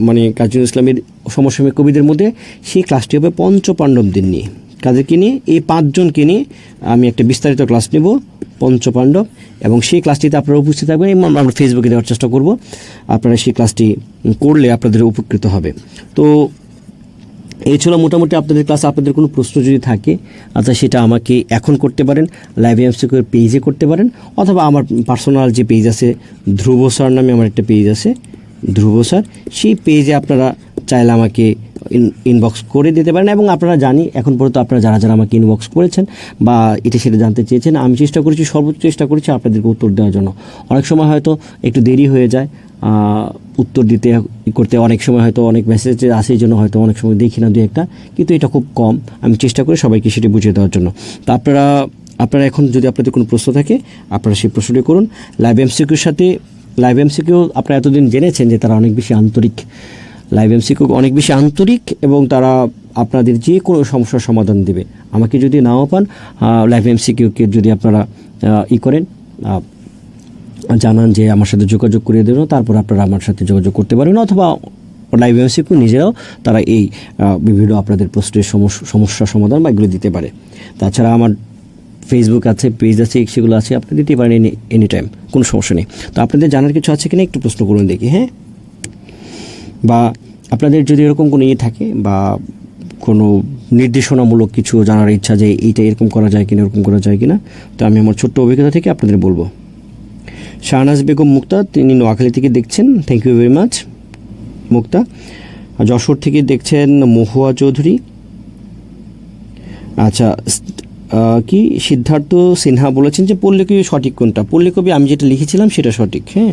মানে কাজী নজরুল ইসলামের সমসাময়িক কবিদের মধ্যে সেই ক্লাসটি হবে পঞ্চপাণ্ডবদের নিয়ে। কাদেরকে নিয়ে? এই 5 জনকে নিয়ে আমি একটা বিস্তারিত ক্লাস নেব, পঞ্চপাণ্ডব, এবং সেই ক্লাসটিতে আপনারা উপস্থিত থাকবেন এবং আমরা ফেসবুকে দেওয়ার চেষ্টা করব। আপনারা সেই ক্লাসটি করলে আপনাদের উপকৃত হবে। তো এই ছিল মোটামুটি আপনাদের ক্লাস। আপনাদের কোনো প্রশ্ন যদি থাকে আচ্ছা সেটা আমাকে এখন করতে পারেন, লাইভ এমসিকিউ পেজে করতে পারেন, অথবা আমার পার্সোনাল যে পেজ আছে ধ্রুব স্যার নামে আমার একটা পেজ আছে, ধ্রুব স্যার, সেই পেজে আপনারা চাইলে আমাকে ইনবক্স করে দিতে পারেন। এবং আপনারা জানি এখন পর্যন্ত আপনারা যারা যারা আমাকে ইনবক্স করেছেন বা এটা সেটা জানতে চেয়েছেন, আমি চেষ্টা করেছি, সর্বোচ্চ চেষ্টা করেছি আপনাদেরকে উত্তর দেওয়ার জন্য। অনেক সময় হয়তো একটু দেরি হয়ে যায় উত্তর দিতে করতে, অনেক সময় হয়তো অনেক মেসেজ আসে, এই জন্য হয়তো অনেক সময় দেখি না দু একটা, কিন্তু এটা খুব কম। আমি চেষ্টা করি সবাইকে সেটা বুঝিয়ে দেওয়ার জন্য। তো আপনারা এখন যদি আপনাদের কোনো প্রশ্ন থাকে আপনারা সেই প্রশ্নটি করুন। লাইভ এমসিকিউ আপনারা এতদিন জেনেছেন যে তারা অনেক বেশি আন্তরিক, লাইভ এমসিকিউ অনেক বেশি আন্তরিক এবং তারা আপনাদের যে কোনো সমস্যার সমাধান দেবে। আমাকে যদি নাও পান, লাইভ এমসিকিউকে যদি আপনারা করেন, জানান যে আমার সাথে যোগাযোগ করিয়ে দেবেন, তারপর আপনারা আমার সাথে যোগাযোগ করতে পারবেন, অথবা লাইভ এমসিকিউ নিজেরাও তারা এই বিভিন্ন আপনাদের প্রশ্নের সমস্যা সমাধান বা এগুলো দিতে পারে। তাছাড়া আমার ফেসবুক আছে, পেজ আছে, সেগুলো আছে, আপনি দিতে পারেন এনি টাইম, কোনো সমস্যা নেই। তো আপনাদের জানার কিছু আছে কিনা একটু প্রশ্ন করুন দেখি, হ্যাঁ? বা আপনাদের যদি এরকম কোনো থাকে বা কোনো নির্দেশনামূলক কিছু জানার ইচ্ছা যে এইটা এরকম করা যায় কিনা, এরকম করা যায় কিনা, তো আমি আমার ছোট্ট অভিজ্ঞতা থেকে আপনাদের বলবো। শাহনাজ বেগম মুক্তা, তিনি নোয়াখালী থেকে দেখছেন, থ্যাংক ইউ ভেরি মাচ মুক্তা। যশোর থেকে দেখছেন মহুয়া চৌধুরী। আচ্ছা, কি সিদ্ধার্থ সিনহা বলেছেন যে পল্লীকবি সঠিক কোনটা? পল্লীকবি আমি যেটা লিখেছিলাম সেটা সঠিক, হ্যাঁ।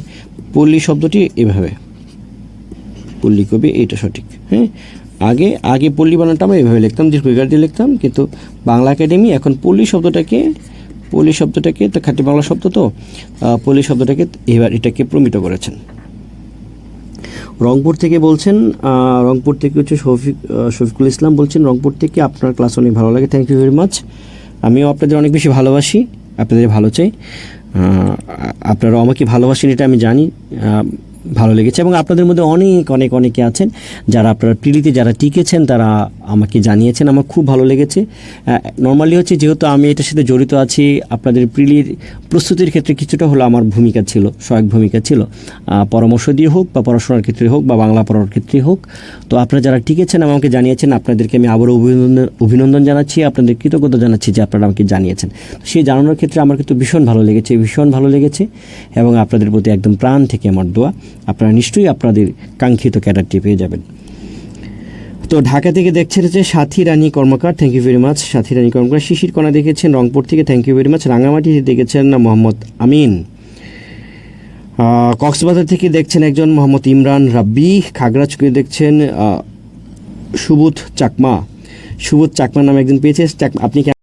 পল্লী শব্দটি এভাবে, পল্লীকবি এইটা সঠিক, হ্যাঁ। আগে পল্লী বানানটা আমরা এভাবে লিখতাম, দীর্ঘিকার দিয়ে লিখতাম, কিন্তু বাংলা একাডেমি এখন পল্লী শব্দটাকে তো খাঁটি বাংলা শব্দ, তো পল্লী শব্দটাকে এবার এটাকে প্রমিত করেছেন। রংপুর থেকে বলছেন, রংপুর থেকে হচ্ছে শফিকুল ইসলাম বলছেন, রংপুর থেকে আপনার ক্লাস অনেক ভালো লাগে, থ্যাংক ইউ ভেরি মাচ। আমিও আপনাদের অনেক বেশি ভালোবাসি, আপনাদের ভালো চাই, আপনারাও আমাকে ভালোবাসেন এটা আমি জানি, ভালো লেগেছে। এবং আপনাদের মধ্যে অনেকে আছেন যারা আপনারা প্রিলিতে যারা টিকেছেন, তারা আমাকে জানিয়েছেন, আমার খুব ভালো লেগেছে। নর্মালি হচ্ছে যেহেতু আমি এটার সাথে জড়িত আছি, আপনাদের প্রিলির প্রস্তুতির ক্ষেত্রে কিছুটা হলো আমার ভূমিকা ছিল, সহায়ক ভূমিকা ছিল, পরামর্শ দিয়ে হোক বা পড়াশোনার ক্ষেত্রে হোক বা বাংলা পড়ার ক্ষেত্রে হোক। তো আপনারা যারা টিকেছেন আমাকে জানিয়েছেন, আপনাদেরকে আমি আবারও অভিনন্দন জানাচ্ছি, আপনাদের কৃতজ্ঞতা জানাচ্ছি যে আপনারা আমাকে জানিয়েছেন। সেই জানানোর ক্ষেত্রে আমার কিন্তু ভীষণ ভালো লেগেছে এবং আপনাদের প্রতি একদম প্রাণ থেকে আমার দোয়া, আপনারা নিশ্চয়ই আপনাদের কাঙ্ক্ষিত ক্যাডারটি পেয়ে যাবেন। তো ঢাকা থেকে দেখছেন যে Sathi Rani Karmakar, thank you very much Sathi Rani Karmakar. Shishir Kona দেখেছেন রংপুর থেকে, thank you very much. Rangamati দেখেছেন মোহাম্মদ আমিন। কক্সবাজার থেকে দেখছেন একজন মোহাম্মদ ইমরান রাব্বি। খাগড়াছড়ি দেখছেন সুবোধ চাকমা নামে একজন পেয়েছে। আপনি